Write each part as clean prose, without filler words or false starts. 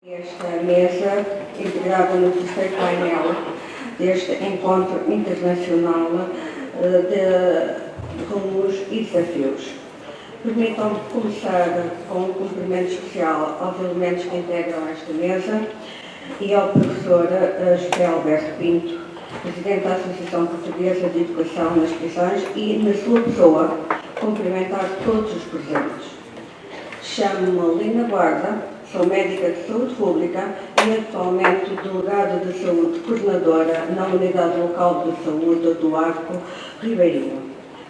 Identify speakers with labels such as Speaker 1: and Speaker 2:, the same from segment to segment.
Speaker 1: Esta mesa, integrada no terceiro painel deste encontro internacional de rumos e desafios. Permitam-me começar com um cumprimento especial aos elementos que integram esta mesa e ao professor José Alberto Pinto, Presidente da Associação Portuguesa de Educação nas Prisões, e, na sua pessoa, cumprimentar todos os presentes. Chamo-me Lina Guarda, sou médica de saúde pública e atualmente delegado de saúde coordenadora na Unidade Local de Saúde do Arco Ribeirinho.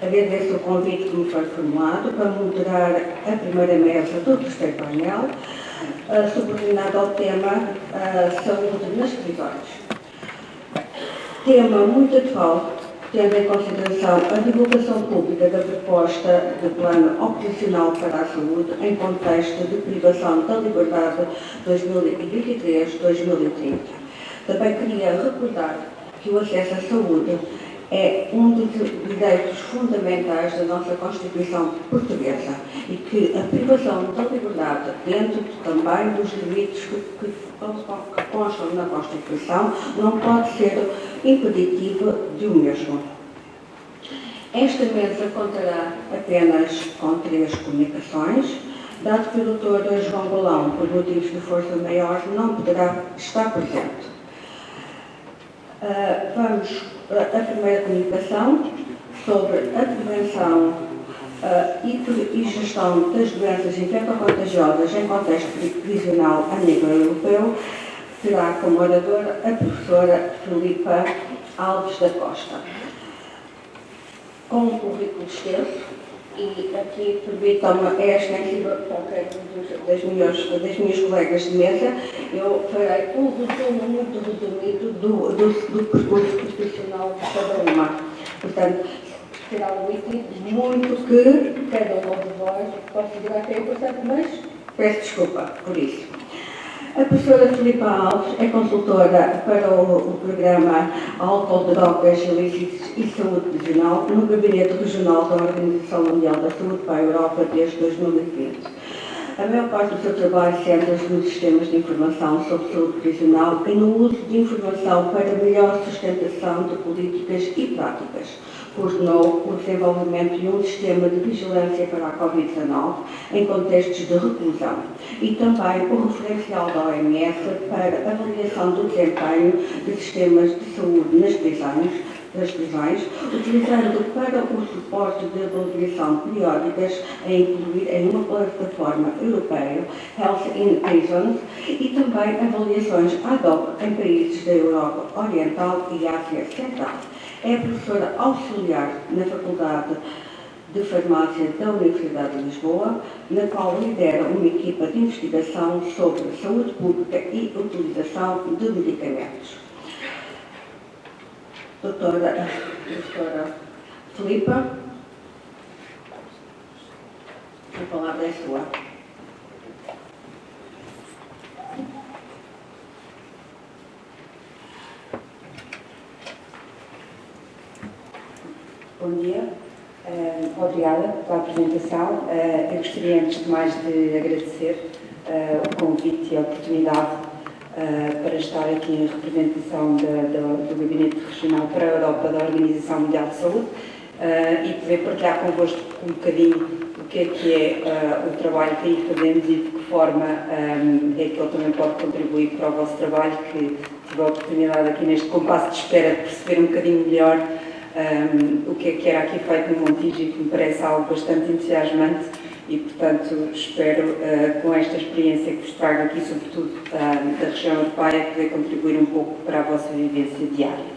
Speaker 1: Agradeço o convite que me foi formulado para moderar a primeira mesa do terceiro painel, subordinado ao tema Saúde nas Prisões. Tema muito atual, tendo em consideração a divulgação pública da proposta de plano operacional para a saúde em contexto de privação da liberdade 2023-2030. Também queria recordar que o acesso à saúde é um dos direitos fundamentais da nossa Constituição portuguesa e que a privação da liberdade, dentro também dos limites que constam na Constituição, não pode ser impeditiva de o mesmo. Esta mesa contará apenas com 3 comunicações. Dado que o Dr. João Bolão, por motivos de força maior, não poderá estar presente. Vamos à primeira comunicação sobre a prevenção e gestão das doenças infectocontagiosas em contexto prisional a nível europeu. Terá como oradora a professora Filipa Alves da Costa. Com um currículo extenso, e aqui permitam-me, é extensível para qualquer das minhas colegas de mesa, eu farei um resumo muito resumido do percurso profissional de cada uma. Portanto, será um item muito que cada uma de vós considerar que é importante, mas peço desculpa por isso. A professora Filipa Alves é consultora para o programa Álcool, Drogas Ilícitos e Saúde Prisional no Gabinete Regional da Organização Mundial da Saúde para a Europa desde 2020. A maior parte do seu trabalho centra-se nos sistemas de informação sobre saúde prisional e no uso de informação para melhor sustentação de políticas e práticas. Coordenou o desenvolvimento de um sistema de vigilância para a Covid-19 em contextos de reclusão e também o referencial da OMS para avaliação do desempenho de sistemas de saúde nas prisões, utilizando para o suporte de avaliação periódicas a incluir em uma plataforma europeia, Health in Prisons, e também avaliações ad hoc em países da Europa Oriental e Ásia Central. É professora auxiliar na Faculdade de Farmácia da Universidade de Lisboa, na qual lidera uma equipa de investigação sobre saúde pública e utilização de medicamentos. Professora Filipa, a palavra é sua.
Speaker 2: Bom dia, obrigada pela apresentação. Eu gostaria, antes de mais, de agradecer o convite e a oportunidade para estar aqui em representação do Gabinete Regional para a Europa da Organização Mundial de Saúde e poder partilhar convosco um bocadinho o que é o trabalho que aí fazemos e de que forma é que ele também pode contribuir para o vosso trabalho, que tive a oportunidade aqui neste compasso de espera de perceber um bocadinho melhor o que era aqui feito no Montijo e que me parece algo bastante entusiasmante e, portanto, espero com esta experiência que vos trago aqui, sobretudo da região europeia, poder contribuir um pouco para a vossa vivência diária.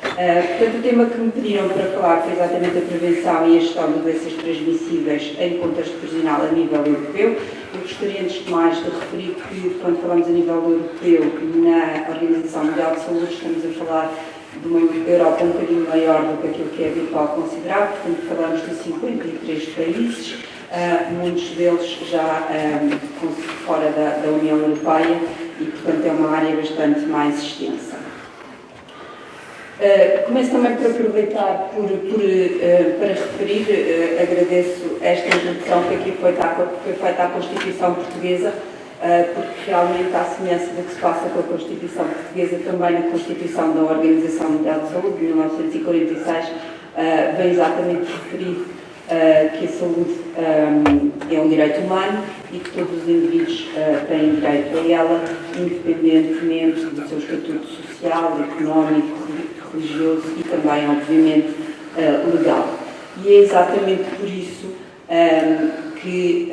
Speaker 2: Portanto, o tema que me pediram para falar foi exatamente a prevenção e a gestão de doenças transmissíveis em contexto prisional a nível europeu. Eu gostaria, antes de mais, de referir que, quando falamos a nível europeu, na Organização Mundial de Saúde, estamos a falar de uma Europa um bocadinho maior do que aquilo que é habitual considerar, portanto falamos de 53 países, muitos deles já fora da União Europeia e, portanto, é uma área bastante mais extensa. Começo também por aproveitar para referir, agradeço esta introdução que aqui foi feita à Constituição Portuguesa porque realmente, à semelhança do que se passa com a Constituição Portuguesa, também na Constituição da Organização Mundial de Saúde, de 1946, vem exatamente referir que a saúde é um direito humano e que todos os indivíduos têm direito a ela, independentemente do seu estatuto social, económico, religioso e também, obviamente, legal. E é exatamente por isso que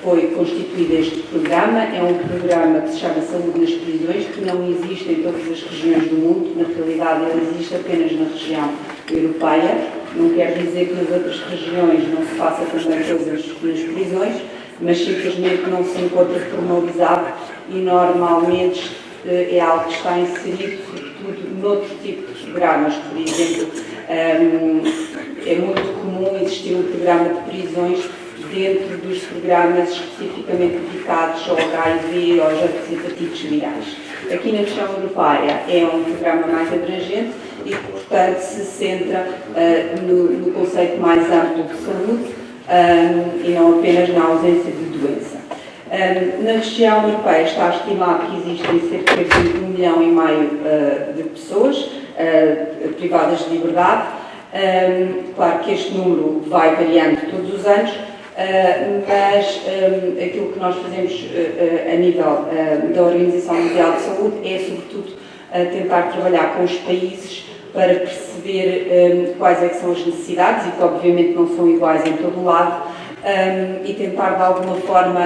Speaker 2: foi constituído este programa. É um programa que se chama Saúde nas Prisões, que não existe em todas as regiões do mundo. Na realidade, ele existe apenas na região europeia. Não quer dizer que nas outras regiões não se faça também coisas nas prisões, mas simplesmente não se encontra formalizado e normalmente é algo que está inserido, sobretudo, noutro tipo de programas. Por exemplo, é muito comum existir um programa de prisões dentro dos programas especificamente dedicados ao HIV ou às hepatites virais. Aqui na região europeia é um programa mais abrangente e que, portanto, se centra no conceito mais amplo de saúde e não apenas na ausência de doença. Na região europeia está estimado que existem cerca de 1,5 milhão de pessoas privadas de liberdade. Claro que este número vai variando todos os anos, mas aquilo que nós fazemos a nível da Organização Mundial de Saúde é, sobretudo, tentar trabalhar com os países para perceber quais é que são as necessidades e que, obviamente, não são iguais em todo o lado, e tentar, de alguma forma,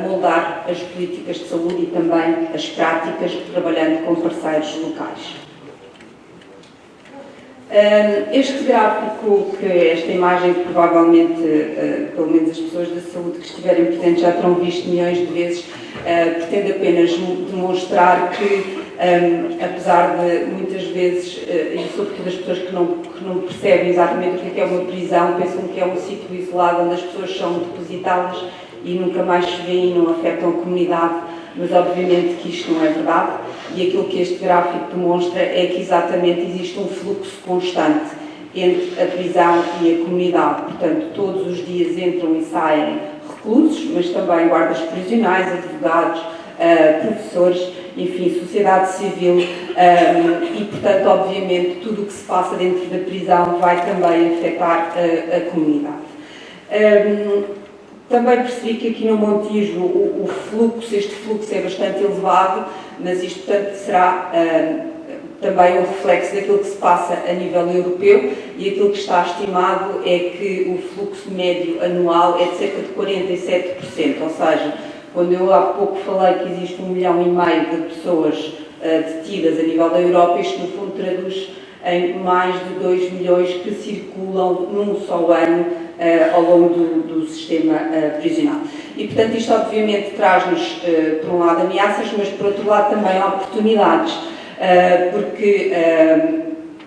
Speaker 2: moldar as políticas de saúde e também as práticas, trabalhando com parceiros locais. Este gráfico, esta imagem que provavelmente, pelo menos as pessoas da saúde que estiverem presentes já terão visto milhões de vezes, pretende apenas demonstrar que, apesar de muitas vezes, e sobretudo as pessoas que não percebem exatamente o que é uma prisão, pensam que é um sítio isolado onde as pessoas são depositadas e nunca mais se vêem e não afetam a comunidade, mas obviamente que isto não é verdade. E aquilo que este gráfico demonstra é que exatamente existe um fluxo constante entre a prisão e a comunidade. Portanto, todos os dias entram e saem reclusos, mas também guardas prisionais, advogados, professores, enfim, sociedade civil e, portanto, obviamente, tudo o que se passa dentro da prisão vai também afetar a comunidade. Também percebi que aqui no Montijo este fluxo é bastante elevado, mas isto, portanto, será também um reflexo daquilo que se passa a nível europeu e aquilo que está estimado é que o fluxo médio anual é de cerca de 47%, ou seja, quando eu há pouco falei que existe 1,5 milhão de pessoas detidas a nível da Europa, isto no fundo traduz em mais de 2 milhões que circulam num só ano ao longo do sistema prisional. E, portanto, isto obviamente traz-nos, por um lado, ameaças, mas, por outro lado, também oportunidades, porque,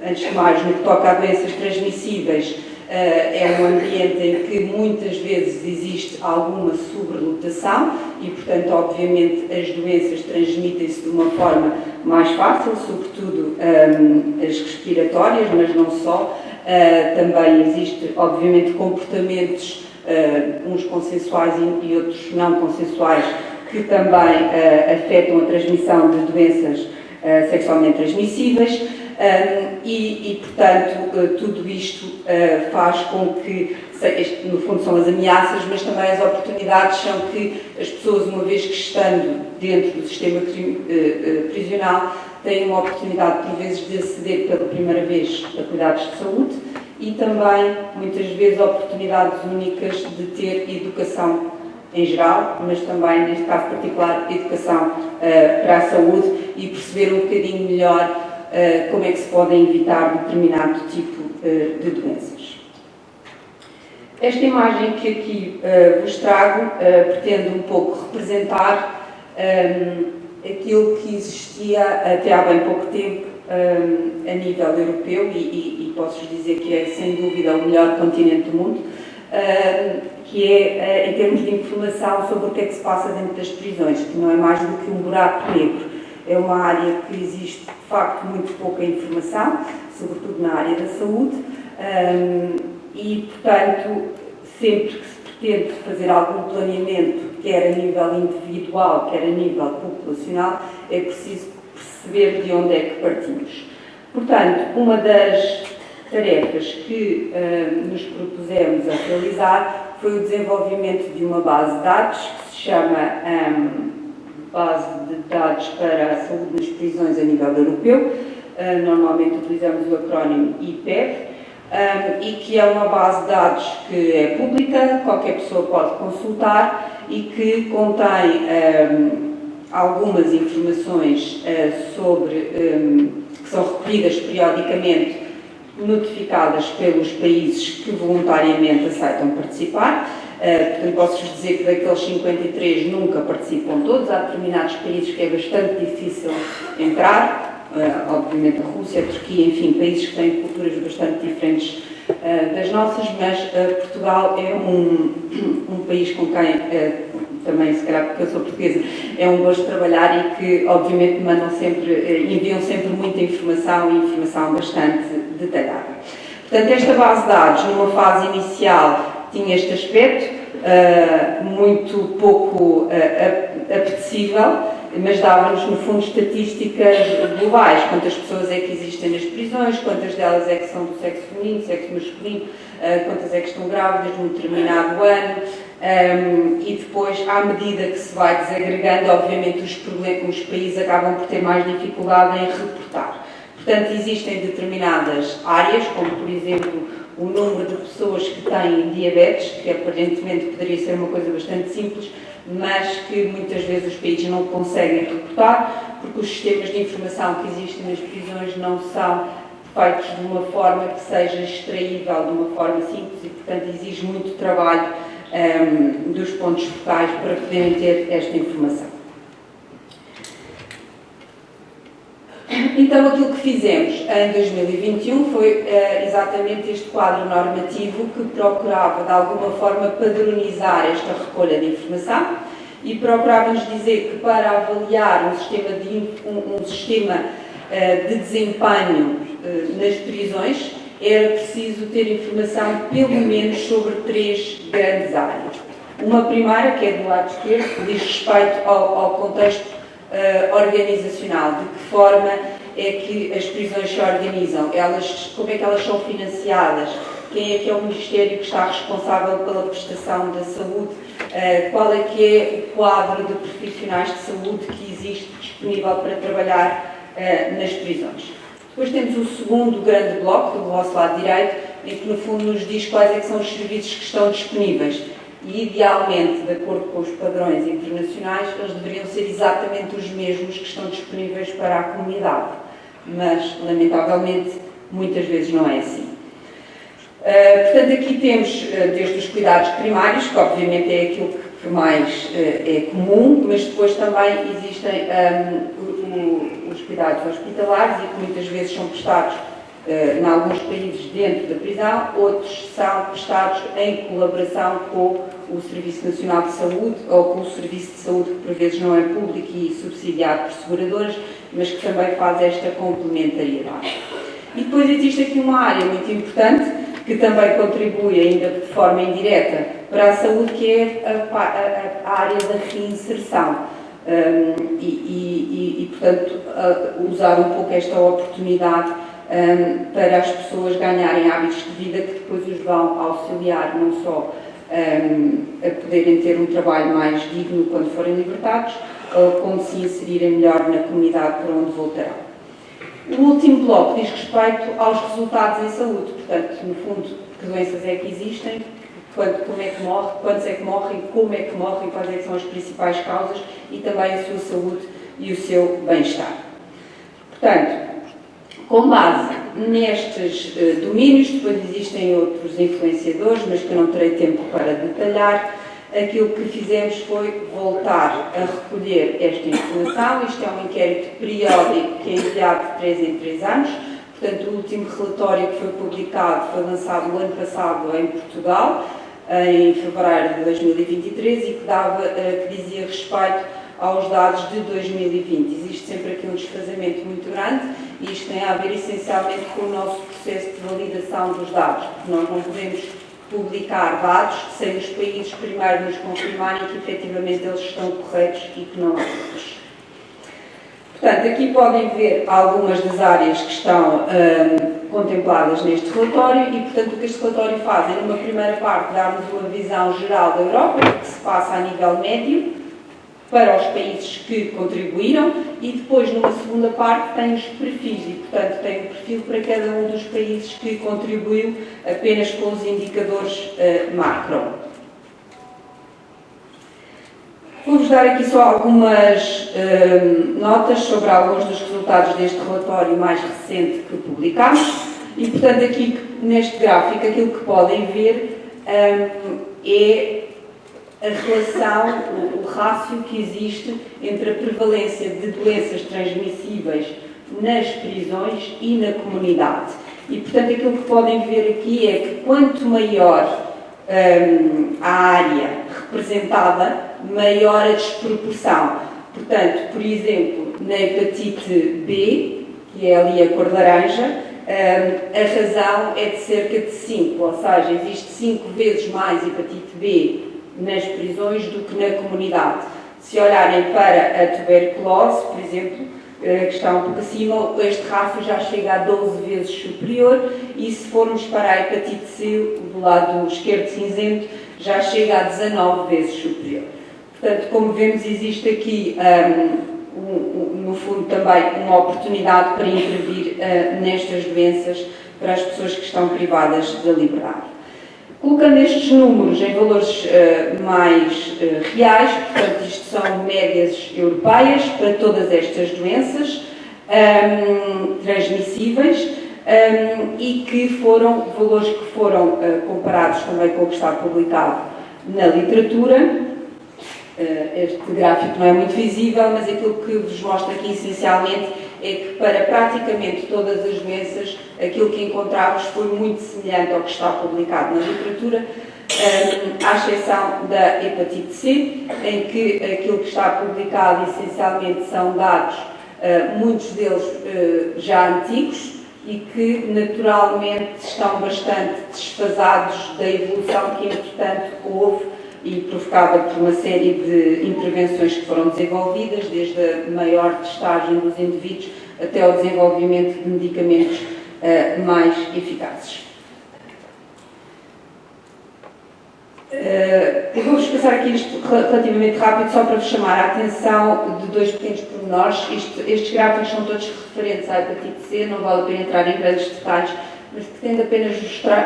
Speaker 2: antes de mais, no que toca a doenças transmissíveis, é um ambiente em que muitas vezes existe alguma sobrelotação e, portanto, obviamente, as doenças transmitem-se de uma forma mais fácil, sobretudo as respiratórias, mas não só. Também existe, obviamente, comportamentos, uns consensuais e outros não consensuais, que também afetam a transmissão de doenças sexualmente transmissíveis. Portanto, tudo isto faz com que, no fundo são as ameaças, mas também as oportunidades são que as pessoas, uma vez que estando dentro do sistema prisional, têm uma oportunidade, por vezes, de aceder pela primeira vez a cuidados de saúde e também, muitas vezes, oportunidades únicas de ter educação em geral, mas também, neste caso particular, educação para a saúde e perceber um bocadinho melhor como é que se podem evitar determinado tipo de doenças. Esta imagem que aqui vos trago pretende um pouco representar aquilo que existia até há bem pouco tempo a nível europeu e posso-vos dizer que é, sem dúvida, o melhor continente do mundo, que é em termos de informação sobre o que é que se passa dentro das prisões, que não é mais do que um buraco negro. É uma área que existe, de facto, muito pouca informação, sobretudo na área da saúde, e, portanto, sempre que se pretende fazer algum planeamento, quer a nível individual, quer a nível populacional, é preciso perceber de onde é que partimos. Portanto, uma das tarefas que nos propusemos a realizar foi o desenvolvimento de uma base de dados que se chama Base de Dados para a Saúde nas Prisões a nível europeu. Normalmente utilizamos o acrónimo IPEP, e que é uma base de dados que é pública, qualquer pessoa pode consultar e que contém algumas informações que são recolhidas periodicamente, notificadas pelos países que voluntariamente aceitam participar. Portanto, posso-vos dizer que daqueles 53 nunca participam todos. Há determinados países que é bastante difícil entrar, obviamente a Rússia, a Turquia, enfim, países que têm culturas bastante diferentes das nossas, mas Portugal é um país com quem, também se calhar porque eu sou portuguesa, é um gosto trabalhar e que obviamente enviam sempre muita informação e informação bastante detalhada. Portanto, esta base de dados, numa fase inicial, tinha este aspecto, muito pouco apetecível, mas dava-nos, no fundo, estatísticas globais. Quantas pessoas é que existem nas prisões, quantas delas é que são do sexo feminino, sexo masculino, quantas é que estão grávidas num determinado ano, e depois, à medida que se vai desagregando, obviamente os países acabam por ter mais dificuldade em reportar. Portanto, existem determinadas áreas, como, por exemplo, o número de pessoas que têm diabetes, que aparentemente poderia ser uma coisa bastante simples, mas que muitas vezes os países não conseguem reportar, porque os sistemas de informação que existem nas prisões não são feitos de uma forma que seja extraível de uma forma simples e, portanto, exige muito trabalho dos pontos focais para poderem ter esta informação. Então, aquilo que fizemos em 2021 foi exatamente este quadro normativo que procurava, de alguma forma, padronizar esta recolha de informação e procurava-nos dizer que para avaliar um sistema de desempenho nas prisões era preciso ter informação pelo menos sobre 3 grandes áreas. Uma primeira, que é do lado esquerdo, que diz respeito ao contexto organizacional, de que forma é que as prisões se organizam, como é que elas são financiadas, quem é que é o Ministério que está responsável pela prestação da saúde, qual é que é o quadro de profissionais de saúde que existe disponível para trabalhar nas prisões. Depois temos o segundo grande bloco, do vosso lado direito, em que no fundo nos diz quais é que são os serviços que estão disponíveis. E, idealmente, de acordo com os padrões internacionais, eles deveriam ser exatamente os mesmos que estão disponíveis para a comunidade. Mas, lamentavelmente, muitas vezes não é assim. Portanto, aqui temos desde os cuidados primários, que obviamente é aquilo que mais é comum, mas depois também existem os cuidados hospitalares e que muitas vezes são prestados em alguns países dentro da prisão, outros são prestados em colaboração com o Serviço Nacional de Saúde ou com o Serviço de Saúde, que por vezes não é público e subsidiado por seguradoras, mas que também faz esta complementariedade. E depois existe aqui uma área muito importante, que também contribui, ainda de forma indireta, para a saúde, que é a área da reinserção. Portanto, usar um pouco esta oportunidade para as pessoas ganharem hábitos de vida que depois os vão auxiliar não só a poderem ter um trabalho mais digno quando forem libertados, como se inserirem melhor na comunidade para onde voltarão. O último bloco diz respeito aos resultados em saúde, portanto, no fundo, que doenças é que existem, como é que morre, quantos é que morrem, como é que morrem, quais é que são as principais causas e também a sua saúde e o seu bem-estar. Portanto, com base nestes domínios, depois existem outros influenciadores, mas que eu não terei tempo para detalhar. Aquilo que fizemos foi voltar a recolher esta informação. Isto é um inquérito periódico que é enviado de 3 em 3 anos. Portanto, o último relatório que foi publicado foi lançado no ano passado em Portugal, em fevereiro de 2023, e que dizia respeito aos dados de 2020. Existe sempre aqui um desfazamento muito grande e isto tem a ver essencialmente com o nosso processo de validação dos dados, porque nós não podemos publicar dados sem os países primeiro nos confirmarem que efetivamente eles estão corretos e que não há erros. Portanto, aqui podem ver algumas das áreas que estão contempladas neste relatório e, portanto, o que este relatório faz é, numa primeira parte, dar-nos uma visão geral da Europa, do que se passa a nível médio, para os países que contribuíram, e depois, numa segunda parte, tem os perfis, e, portanto, tem um perfil para cada um dos países que contribuiu apenas com os indicadores macro. Vou-vos dar aqui só algumas notas sobre alguns dos resultados deste relatório mais recente que publicámos, e, portanto, aqui neste gráfico, aquilo que podem ver é a relação, o rácio que existe entre a prevalência de doenças transmissíveis nas prisões e na comunidade. E, portanto, aquilo que podem ver aqui é que quanto maior a área representada, maior a desproporção. Portanto, por exemplo, na hepatite B, que é ali a cor laranja, a razão é de cerca de 5, ou seja, existe 5 vezes mais hepatite B nas prisões do que na comunidade. Se olharem para a tuberculose, por exemplo, que está um pouco acima, este rácio já chega a 12 vezes superior, e se formos para a hepatite C, do lado esquerdo cinzento, já chega a 19 vezes superior. Portanto, como vemos, existe aqui, no fundo, também uma oportunidade para intervir nestas doenças para as pessoas que estão privadas da liberdade. Colocando estes números em valores mais reais, portanto, isto são médias europeias para todas estas doenças transmissíveis e que foram valores que foram comparados também com o que está publicado na literatura. Este gráfico não é muito visível, mas aquilo que vos mostra aqui essencialmente é que para praticamente todas as doenças aquilo que encontramos foi muito semelhante ao que está publicado na literatura, à exceção da hepatite C, em que aquilo que está publicado essencialmente são dados, muitos deles já antigos, e que naturalmente estão bastante desfasados da evolução que entretanto houve e provocada por uma série de intervenções que foram desenvolvidas, desde a maior testagem dos indivíduos até ao desenvolvimento de medicamentos mais eficazes. Eu vou-vos passar aqui isto relativamente rápido, só para vos chamar a atenção de dois pequenos pormenores. Estes gráficos são todos referentes à hepatite C, não vale a pena entrar em grandes detalhes, mas pretendo apenas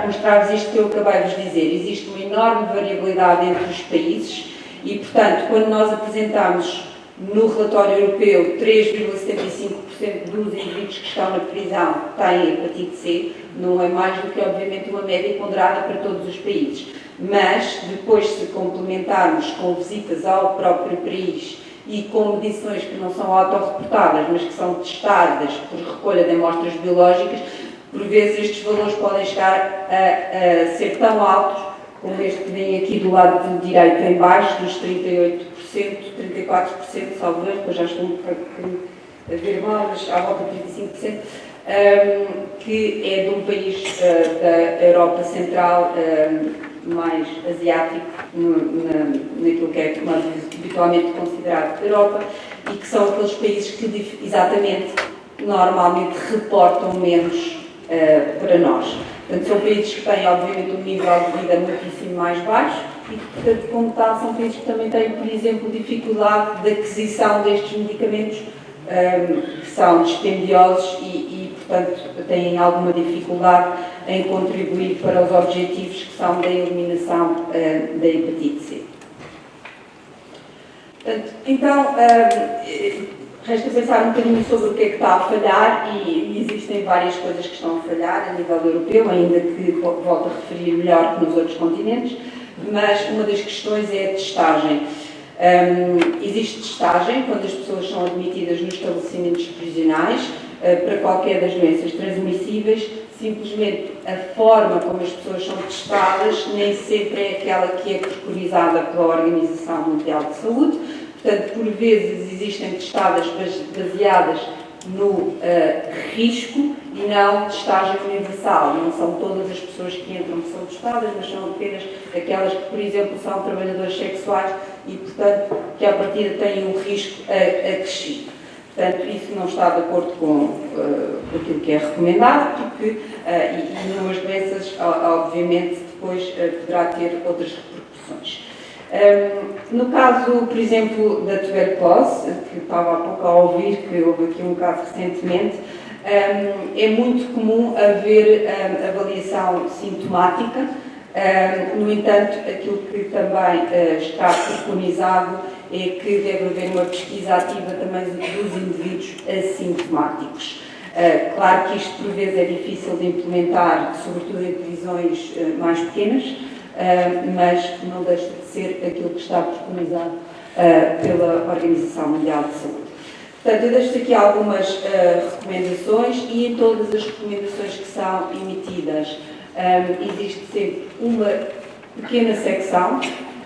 Speaker 2: mostrar-vos isto que eu acabei de vos dizer. Existe uma enorme variabilidade entre os países e, portanto, quando nós apresentamos no relatório europeu 3,75% dos indivíduos que estão na prisão têm hepatite C, não é mais do que, obviamente, uma média ponderada para todos os países. Mas, depois, se complementarmos com visitas ao próprio país e com medições que não são autorreportadas, mas que são testadas por recolha de amostras biológicas, por vezes estes valores podem chegar a ser tão altos como este que vem aqui do lado direito em baixo, dos 38%, 34%, salvo erro, depois já estou um bocadinho a ver mal, mas à volta de 35%, que é de um país da Europa Central, mais asiático, naquilo que é habitualmente considerado Europa, e que são aqueles países que, exatamente, normalmente reportam menos para nós. Portanto, são países que têm, obviamente, um nível de vida muitíssimo mais baixo e que, portanto, como tal, são países que também têm, por exemplo, dificuldade de aquisição destes medicamentos que são dispendiosos e, portanto, têm alguma dificuldade em contribuir para os objetivos que são da eliminação da hepatite C. Portanto, então, resta pensar um bocadinho sobre o que é que está a falhar e existem várias coisas que estão a falhar a nível europeu, ainda que volto a referir melhor que nos outros continentes, mas uma das questões é a testagem. Existe testagem quando as pessoas são admitidas nos estabelecimentos prisionais para qualquer das doenças transmissíveis, simplesmente a forma como as pessoas são testadas nem sempre é aquela que é preconizada pela Organização Mundial de Saúde. Portanto, por vezes existem testadas baseadas no risco e não testagem universal. Não são todas as pessoas que entram que são testadas, mas são apenas aquelas que, por exemplo, são trabalhadores sexuais e, portanto, que à partida têm um risco acrescido. Portanto, isso não está de acordo com aquilo que é recomendado, porque e numas doenças, obviamente, depois poderá ter outras repercussões. No caso, por exemplo, da tuberculose, que estava há pouco a ouvir, que houve aqui um caso recentemente, é muito comum haver avaliação sintomática. No entanto, aquilo que também está preconizado é que deve haver uma pesquisa ativa também dos indivíduos assintomáticos. Claro que isto, por vezes, é difícil de implementar, sobretudo em divisões mais pequenas, mas não deixa de ser aquilo que está preconizado pela Organização Mundial de Saúde. Portanto, eu deixo aqui algumas recomendações e em todas as recomendações que são emitidas existe sempre uma pequena secção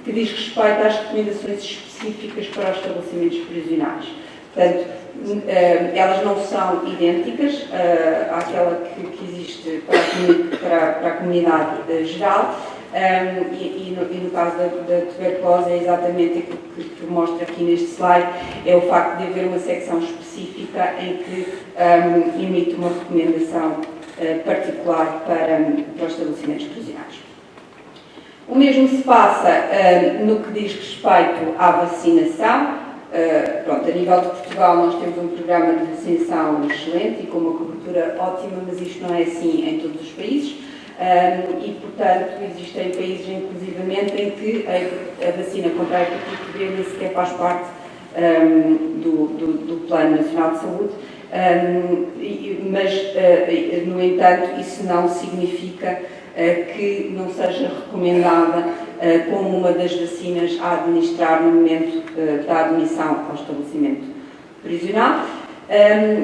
Speaker 2: que diz respeito às recomendações específicas para os estabelecimentos prisionais. Portanto, elas não são idênticas àquela que existe para a comunidade geral. E no caso da tuberculose é exatamente aquilo que mostra aqui neste slide, é o facto de haver uma secção específica em que emite uma recomendação particular para os estabelecimentos prisionais. O mesmo se passa no que diz respeito à vacinação. Pronto, a nível de Portugal nós temos um programa de vacinação excelente e com uma cobertura ótima, mas isto não é assim em todos os países. E, portanto, existem países, inclusivamente, em que a vacina contra a hepatite B nem sequer faz parte do Plano Nacional de Saúde, mas, no entanto, isso não significa que não seja recomendada como uma das vacinas a administrar no momento da admissão ao estabelecimento prisional.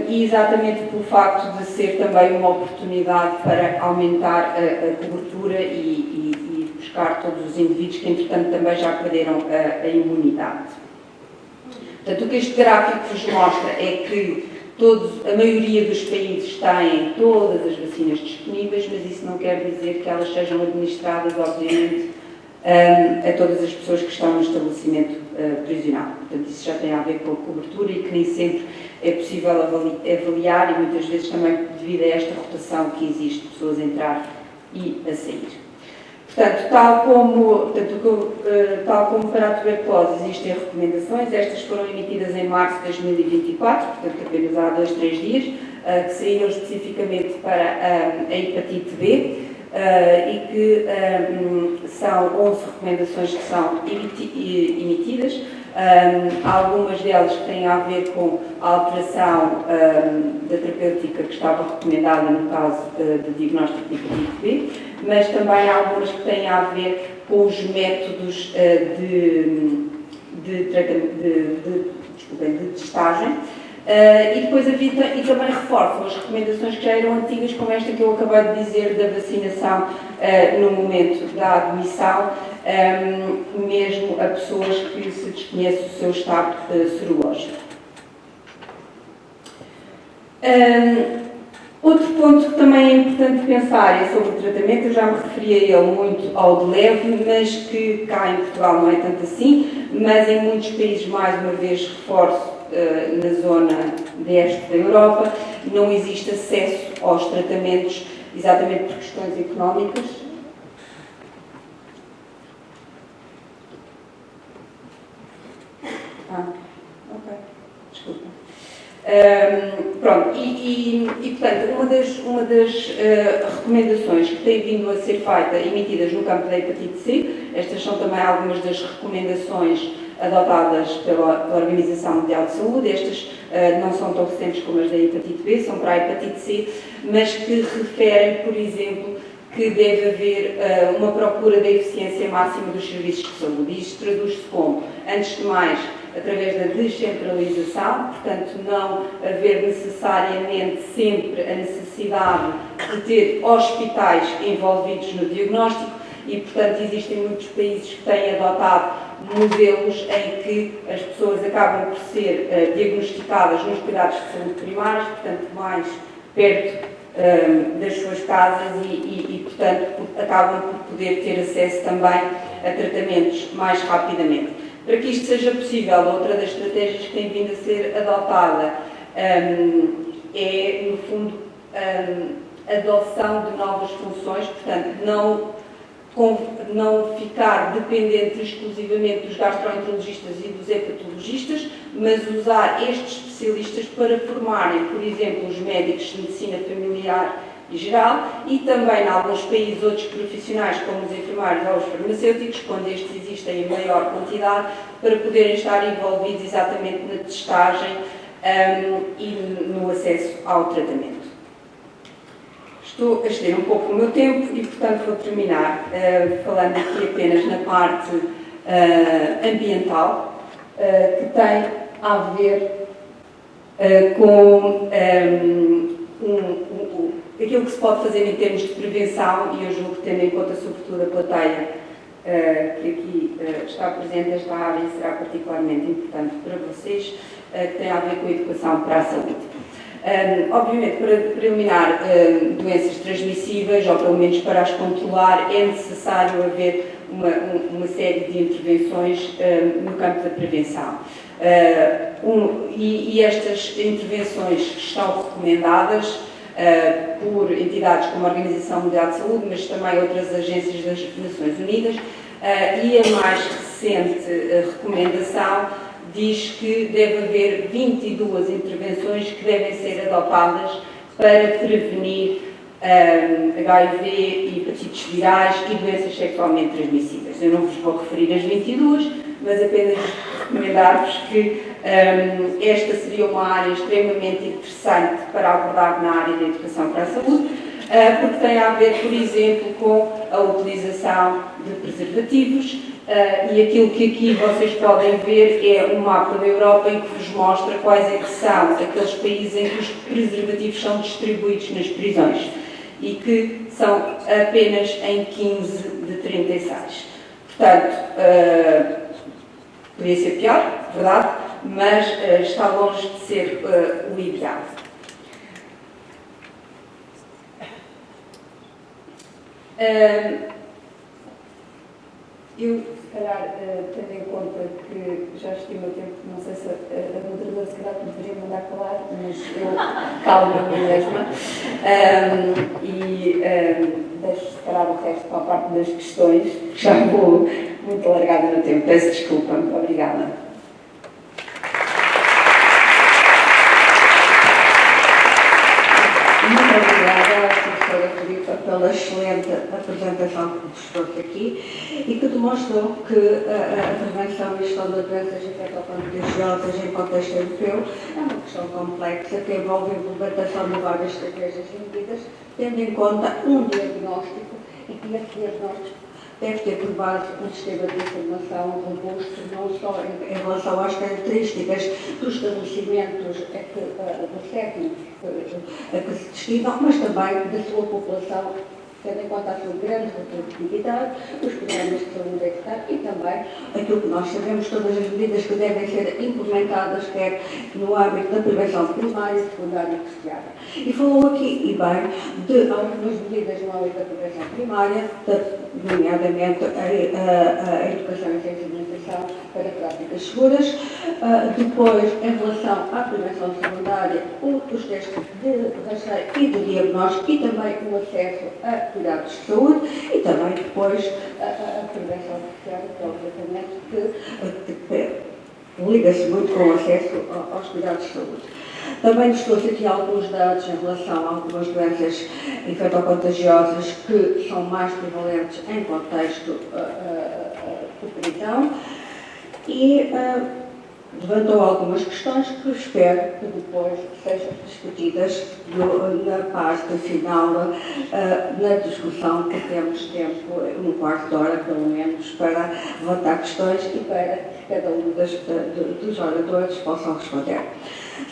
Speaker 2: E exatamente pelo facto de ser também uma oportunidade para aumentar a cobertura e buscar todos os indivíduos que, entretanto, também já perderam a imunidade. Portanto, o que este gráfico vos mostra é que a maioria dos países têm todas as vacinas disponíveis, mas isso não quer dizer que elas sejam administradas, obviamente, a todas as pessoas que estão no estabelecimento prisional. Portanto, isso já tem a ver com a cobertura e que nem sempre é possível avaliar e muitas vezes também devido a esta rotação que existe de pessoas a entrar e a sair. Portanto, tal como para a tuberculose existem recomendações, estas foram emitidas em março de 2024, portanto apenas há 2-3 dias, que saíram especificamente para a hepatite B, e que são 11 recomendações que são emitidas, algumas delas que têm a ver com a alteração da terapêutica que estava recomendada no caso de diagnóstico de hepatite B, mas também há algumas que têm a ver com os métodos de testagem. E depois e também reforçam as recomendações que já eram antigas, como esta que eu acabei de dizer da vacinação no momento da admissão, mesmo a pessoas que se desconhece o seu estado serológico. Outro ponto que também é importante pensar é sobre o tratamento. Eu já me referi a ele muito ao de leve, mas que cá em Portugal não é tanto assim, mas em muitos países, mais uma vez, reforço, na zona de este da Europa, não existe acesso aos tratamentos exatamente por questões económicas. Ok, desculpa. Pronto, portanto, uma das recomendações que tem vindo a ser feita, emitidas no campo da hepatite C, estas são também algumas das recomendações adotadas pela Organização Mundial de Saúde. Estas não são tão recentes como as da hepatite B, são para a hepatite C, mas que referem, por exemplo, que deve haver uma procura da eficiência máxima dos serviços de saúde. Isto traduz-se como, antes de mais, através da descentralização, portanto, não haver necessariamente sempre a necessidade de ter hospitais envolvidos no diagnóstico e, portanto, existem muitos países que têm adotado modelos em que as pessoas acabam por ser diagnosticadas nos cuidados de saúde primários, portanto, mais perto das suas casas e, portanto, acabam por poder ter acesso também a tratamentos mais rapidamente. Para que isto seja possível, outra das estratégias que tem vindo a ser adotada é, no fundo, a adoção de novas funções, portanto, não ficar dependente exclusivamente dos gastroenterologistas e dos hepatologistas, mas usar estes especialistas para formarem, por exemplo, os médicos de medicina familiar e geral e também, em alguns países, outros profissionais, como os enfermeiros ou os farmacêuticos, quando estes existem em maior quantidade, para poderem estar envolvidos exatamente na testagem e no acesso ao tratamento. Estou a exceder um pouco o meu tempo e, portanto, vou terminar falando aqui apenas na parte ambiental, que tem a ver com aquilo que se pode fazer em termos de prevenção, e eu julgo que, tendo em conta, sobretudo, a plateia que aqui está presente, esta área será particularmente importante para vocês, que tem a ver com a educação para a saúde. Obviamente, para eliminar doenças transmissíveis, ou pelo menos para as controlar, é necessário haver uma série de intervenções no campo da prevenção. E estas intervenções estão recomendadas por entidades como a Organização Mundial de Saúde, mas também outras agências das Nações Unidas, e a mais recente recomendação diz que deve haver 22 intervenções que devem ser adotadas para prevenir HIV, hepatites virais e doenças sexualmente transmissíveis. Eu não vos vou referir as 22, mas apenas recomendar-vos que esta seria uma área extremamente interessante para abordar na área da educação para a saúde, porque tem a ver, por exemplo, com a utilização de preservativos, e aquilo que aqui vocês podem ver é um mapa da Europa em que vos mostra quais é que são aqueles países em que os preservativos são distribuídos nas prisões e que são apenas em 15 de 36. Portanto, podia ser pior, verdade, mas está longe de ser o ideal. Eu, se calhar, tendo em conta que já estimo o tempo, não sei se a moderadora se calhar poderia mandar calar, mas eu calmo-me mesma. Deixo se calhar o resto para a parte das questões, já vou muito alargada no tempo. Peço desculpa, muito obrigada.
Speaker 1: Muito obrigada, professora Filipa, pela excelente apresentação que nos trouxe aqui e que demonstrou que a prevenção e gestão das doenças infecto-contagiosas em contexto europeu é uma questão complexa que envolve a implementação de várias estratégias e medidas, tendo em conta um diagnóstico e que esse diagnóstico deve ter por base um sistema de informação robusto, não só em relação às características dos estabelecimentos dos técnicos a que se destinam, mas também da sua população, tendo em conta a sua grande reprodutividade, os programas de saúde que têm e também aquilo que nós sabemos, todas as medidas que devem ser implementadas, quer no âmbito da prevenção primária, secundária e terciária. E falou aqui, e bem, de algumas medidas no âmbito da prevenção primária, nomeadamente a educação e sensibilização para práticas seguras. Depois, em relação à prevenção secundária, os testes de rastreio e de diagnóstico e também o acesso a cuidados de saúde e também depois a prevenção terciária, que é o tratamento que liga-se muito com o acesso aos cuidados de saúde. Também nos trouxe aqui alguns dados em relação a algumas doenças infecto-contagiosas que são mais prevalentes em contexto de prisão e levantou algumas questões que espero que depois sejam discutidas na parte final na discussão, que temos tempo, um quarto de hora pelo menos, para levantar questões e para que cada um dos oradores possam responder.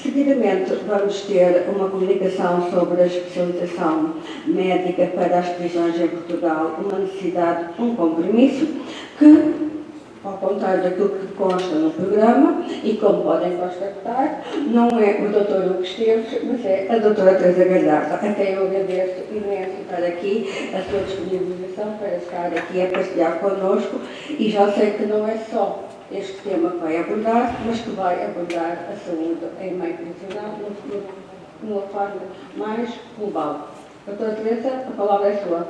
Speaker 1: Seguidamente, vamos ter uma comunicação sobre a especialização médica para as prisões em Portugal, uma necessidade, um compromisso, que Ao contrário daquilo que consta no programa, e como podem constatar, não é o Dr. Hugo Esteves, mas é a Dra. Teresa Galhardo, a quem eu agradeço imenso estar aqui, a sua disponibilização para estar aqui a partilhar connosco, e já sei que não é só este tema que vai abordar, mas que vai abordar a saúde em meio profissional de uma forma mais global. Doutora Teresa, a palavra é sua.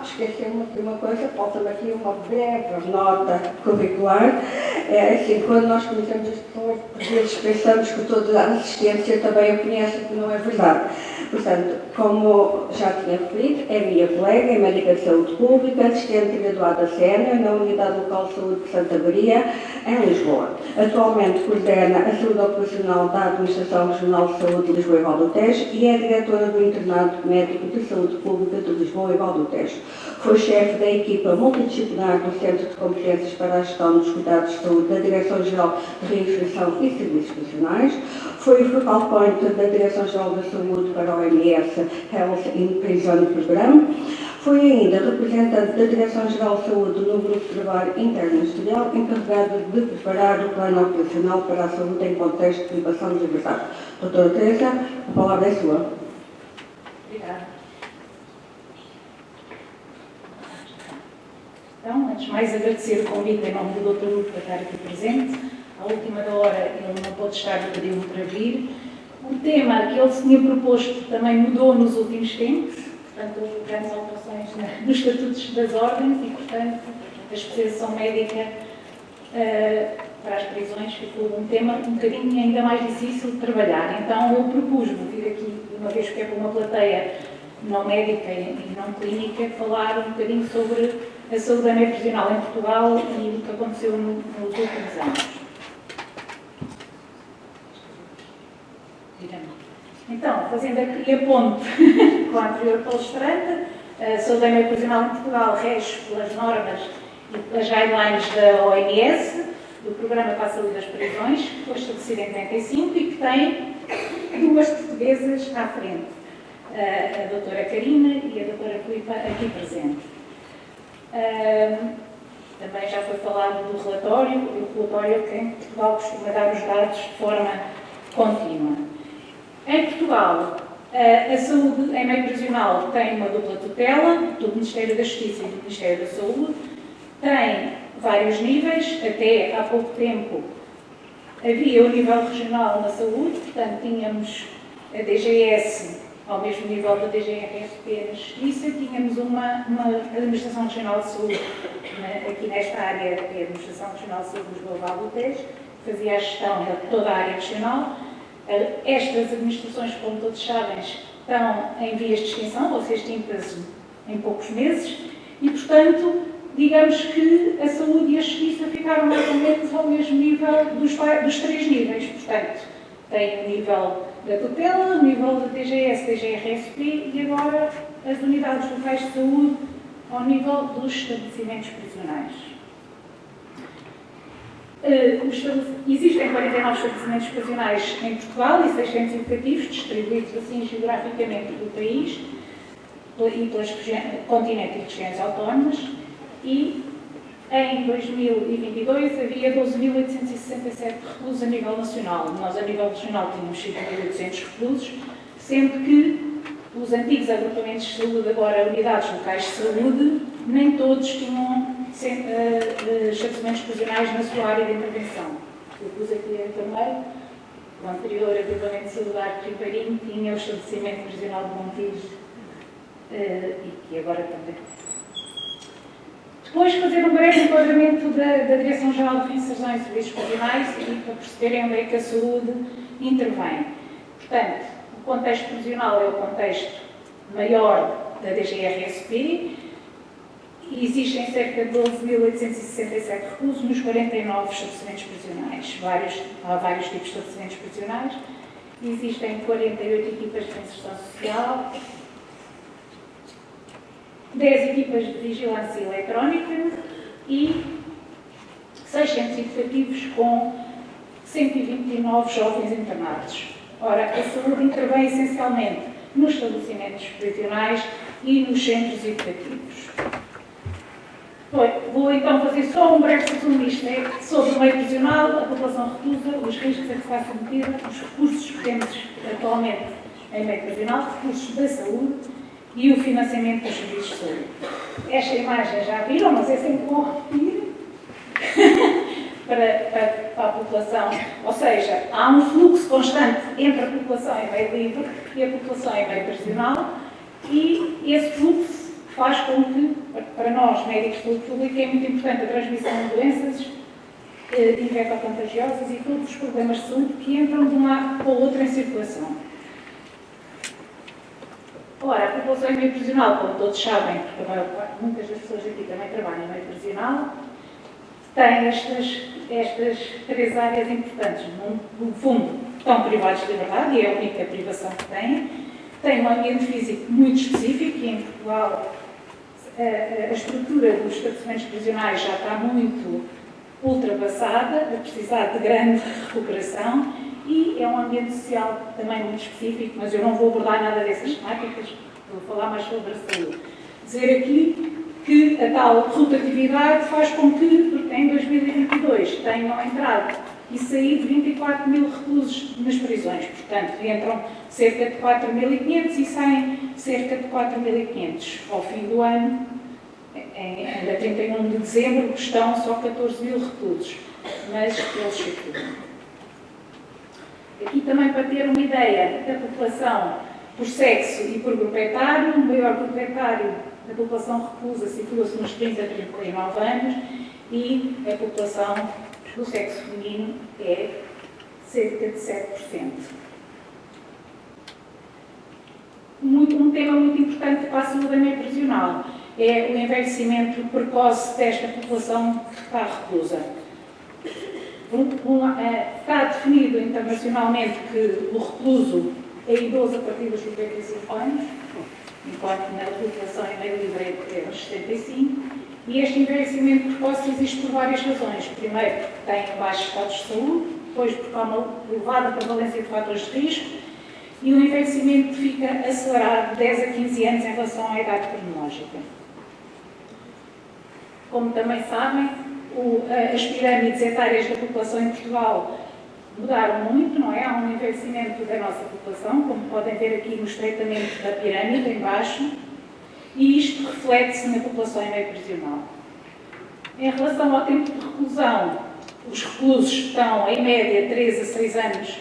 Speaker 1: Esqueci-me de uma coisa, falta-me aqui uma breve nota curricular. É assim, quando nós conhecemos as pessoas, por vezes pensamos que toda a assistência também a conhece, que não é verdade. Portanto, como já tinha referido, é minha colega, é médica de saúde pública, assistente graduada sénior na Unidade Local de Saúde de Santa Maria, em Lisboa. Atualmente coordena a saúde operacional da Administração Regional de Saúde de Lisboa e Val do Tejo e é diretora do Internado Médico de Saúde Pública de Lisboa e Val do Tejo. Foi chefe da equipa multidisciplinar do Centro de Competências para a Gestão dos Cuidados de Saúde da Direção-Geral de Reinserção e Serviços Profissionais. Foi o focal point da Direção-Geral da Saúde para o OMS Health in Prison Program. Foi ainda representante da Direção-Geral de Saúde no Grupo de Trabalho Interministerial, encarregado de preparar o plano operacional para a saúde em contexto de privação de liberdade. Doutora Teresa, a palavra é sua.
Speaker 3: Obrigada. Então, antes de mais, agradecer o convite em nome do Dr. Hugo para estar aqui presente. À última da hora, ele não pôde estar e pediu-me para vir. O tema que ele se tinha proposto também mudou nos últimos tempos, portanto, houve grandes alterações nos estatutos das ordens e, portanto, a especialização médica para as prisões ficou um tema um bocadinho ainda mais difícil de trabalhar. Então, eu propus-me vir aqui, uma vez que é para uma plateia não médica e não clínica, falar um bocadinho sobre a saúde prisional em Portugal e o que aconteceu nos últimos anos. Então, fazendo aqui a ponte com a anterior palestrante, a saúde prisional em Portugal rege pelas normas e pelas guidelines da OMS, do Programa para a Saúde das Prisões, que foi estabelecido em 1995 e que tem duas portuguesas à frente, a doutora Karina e a doutora Filipa aqui presente. Também já foi falado do relatório, o relatório que em Portugal costuma dar os dados de forma contínua. Em Portugal, a saúde em meio prisional tem uma dupla tutela, do Ministério da Justiça e do Ministério da Saúde, tem vários níveis, até há pouco tempo havia o nível regional na saúde, portanto tínhamos a DGS ao mesmo nível da DGRSP na Justiça, tínhamos uma Administração Regional de Saúde, aqui nesta área, que é a Administração Regional de Saúde de Lisboa e Val do Tejo, que fazia a gestão de toda a área regional. Estas administrações, como todos sabem, estão em vias de extinção, vão ser extintas em poucos meses, e, portanto, digamos que a saúde e a justiça ficaram mais ou menos ao mesmo nível dos três níveis. Portanto, tem o nível da tutela, o nível da DGS, DGRSP e agora as unidades locais de saúde ao nível dos estabelecimentos prisionais. Existem 49 estabelecimentos prisionais em Portugal e 600 educativos, distribuídos assim geograficamente pelo país e pelas continentes e regiões autónomas, e em 2022 havia 12.867 reclusos a nível nacional. Nós, a nível regional, tínhamos 5.800 reclusos, sendo que os antigos agrupamentos de saúde, agora unidades locais de saúde, nem todos tinham estabelecimentos prisionais na sua área de intervenção. Eu pus aqui também, o anterior agrupamento de saúde de Riparinho tinha o estabelecimento prisional de Montijo e que agora também. Depois, fazer um breve enquadramento da Direção-Geral de Reinserção e Serviços Prisionais e para perceberem onde é que a saúde intervém. Portanto, o contexto prisional é o contexto maior da DGRSP. Existem cerca de 12.867 reclusos nos 49 estabelecimentos prisionais. Há vários tipos de estabelecimentos prisionais. Existem 48 equipas de reinserção social, 10 equipas de vigilância eletrónica e 600 educativos com 129 jovens internados. Ora, a saúde intervém essencialmente nos estabelecimentos prisionais e nos centros educativos. Vou então fazer só um breve resumo disto, sobre o meio prisional, a população reclusa, os riscos a que está submetida, os recursos que temos atualmente em meio prisional, recursos da saúde e o financiamento dos serviços de saúde. Esta imagem já viram, mas é sempre bom repetir para a população. Ou seja, há um fluxo constante entre a população em meio livre e a população em meio prisional, e esse fluxo faz com que, para nós, médicos de saúde pública, é muito importante a transmissão de doenças infectocontagiosas e todos os problemas de saúde que entram de um lado para o outro em circulação. Ora, a população em meio prisional, como todos sabem, porque muitas das pessoas aqui também trabalham em meio prisional, tem estas três áreas importantes. No fundo, estão privados de liberdade, e é a única privação que têm. Tem um ambiente físico muito específico, e em Portugal a estrutura dos estabelecimentos prisionais já está muito ultrapassada, a precisar de grande recuperação, e é um ambiente social também muito específico, mas eu não vou abordar nada dessas temáticas, vou falar mais sobre a saúde. Dizer aqui que a tal rotatividade faz com que, em 2022, tenham entrado e saído 24 mil reclusos nas prisões. Portanto, entram cerca de 4.500 e saem cerca de 4.500. Ao fim do ano, ainda 31 de dezembro, estão só 14 mil reclusos, mas eles circulam. Aqui também para ter uma ideia da população por sexo e por grupo etário, o maior grupo etário da população reclusa situa-se nos 30 a 39 anos e a população do sexo feminino é cerca de 7%. Um tema muito importante para a saúde meio prisional é o envelhecimento precoce desta população que está reclusa. Está definido internacionalmente que o recluso é idoso a partir dos 55 anos, enquanto na população em meio livre é aos 75, e este envelhecimento precoce existe por várias razões. Primeiro, porque tem baixos estados de saúde, depois porque há uma elevada prevalência de fatores de risco, e o envelhecimento fica acelerado de 10 a 15 anos em relação à idade cronológica. Como também sabem, as pirâmides etárias da população em Portugal mudaram muito, não é? Há um envelhecimento da nossa população, como podem ver aqui no estreitamento da pirâmide, em baixo, e isto reflete-se na população em meio prisional. Em relação ao tempo de reclusão, os reclusos estão, em média, 3 a 6 anos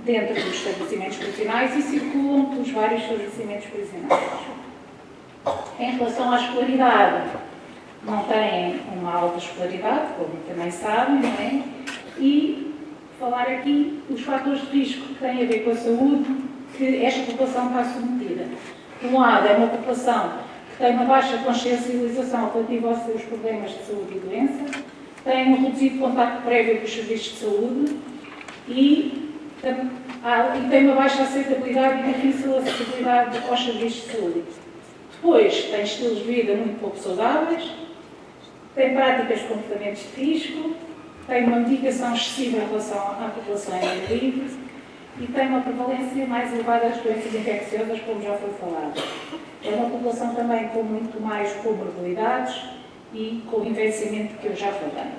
Speaker 3: dentro dos estabelecimentos prisionais e circulam pelos vários estabelecimentos prisionais. Em relação à escolaridade, não têm uma alta escolaridade, como também sabem, não é? E falar aqui os fatores de risco que têm a ver com a saúde que esta população está submetida. De um lado, é uma população que tem uma baixa consciencialização relativa aos seus problemas de saúde e doença, tem um reduzido contacto prévio com os serviços de saúde e tem uma baixa aceitabilidade e difícil acessibilidade aos serviços de saúde. Depois, tem estilos de vida muito pouco saudáveis, tem práticas de comportamentos de risco, tem uma medicação excessiva em relação à população em meio livre e tem uma prevalência mais elevada das doenças infecciosas, como já foi falado. É uma população também com muito mais comorbilidades e com o envelhecimento que eu já falei.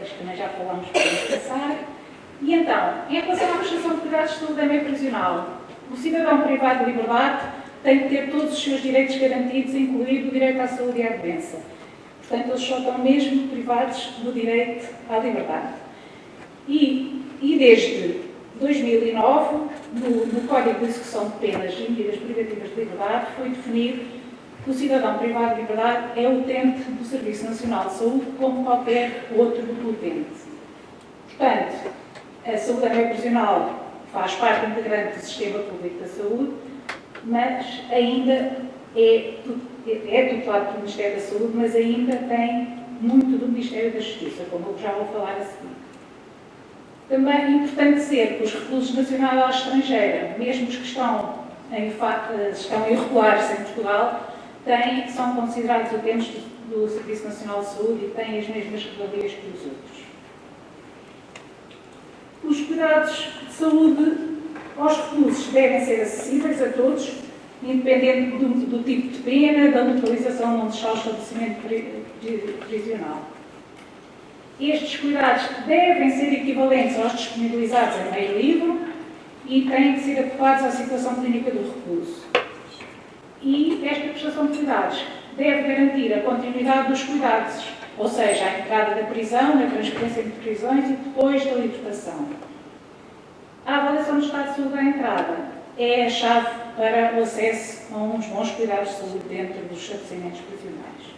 Speaker 3: Este também já falamos, podemos passar. E então, em relação à prestação de cuidados de saúde em meio prisional, o cidadão privado de liberdade tem que ter todos os seus direitos garantidos, incluindo o direito à saúde e à doença. Portanto, eles só estão mesmo privados do direito à liberdade. E desde 2009, no Código de Execução de Penas e Medidas Privativas de Liberdade, foi definido que o cidadão privado de liberdade é utente do Serviço Nacional de Saúde, como qualquer outro utente. Portanto, a saúde meio prisional faz parte integrante do sistema público da saúde, mas ainda é tutelado pelo Ministério da Saúde, mas ainda tem muito do Ministério da Justiça, como eu já vou falar a seguir. Também é importante dizer que os reclusos nacionais à estrangeira, mesmo os que estão irregulares em Portugal, são considerados utentes do Serviço Nacional de Saúde e têm as mesmas regalias que os outros. Os cuidados de saúde aos reclusos devem ser acessíveis a todos independente do tipo de pena, da localização onde está o estabelecimento prisional. Estes cuidados devem ser equivalentes aos disponibilizados em meio livre e têm de ser adequados à situação clínica do recluso. E esta prestação de cuidados deve garantir a continuidade dos cuidados, ou seja, a entrada da prisão, a transferência de prisões e depois da libertação. A avaliação do estado de saúde à entrada é a chave para o acesso a uns bons cuidados de saúde dentro dos estabelecimentos prisionais.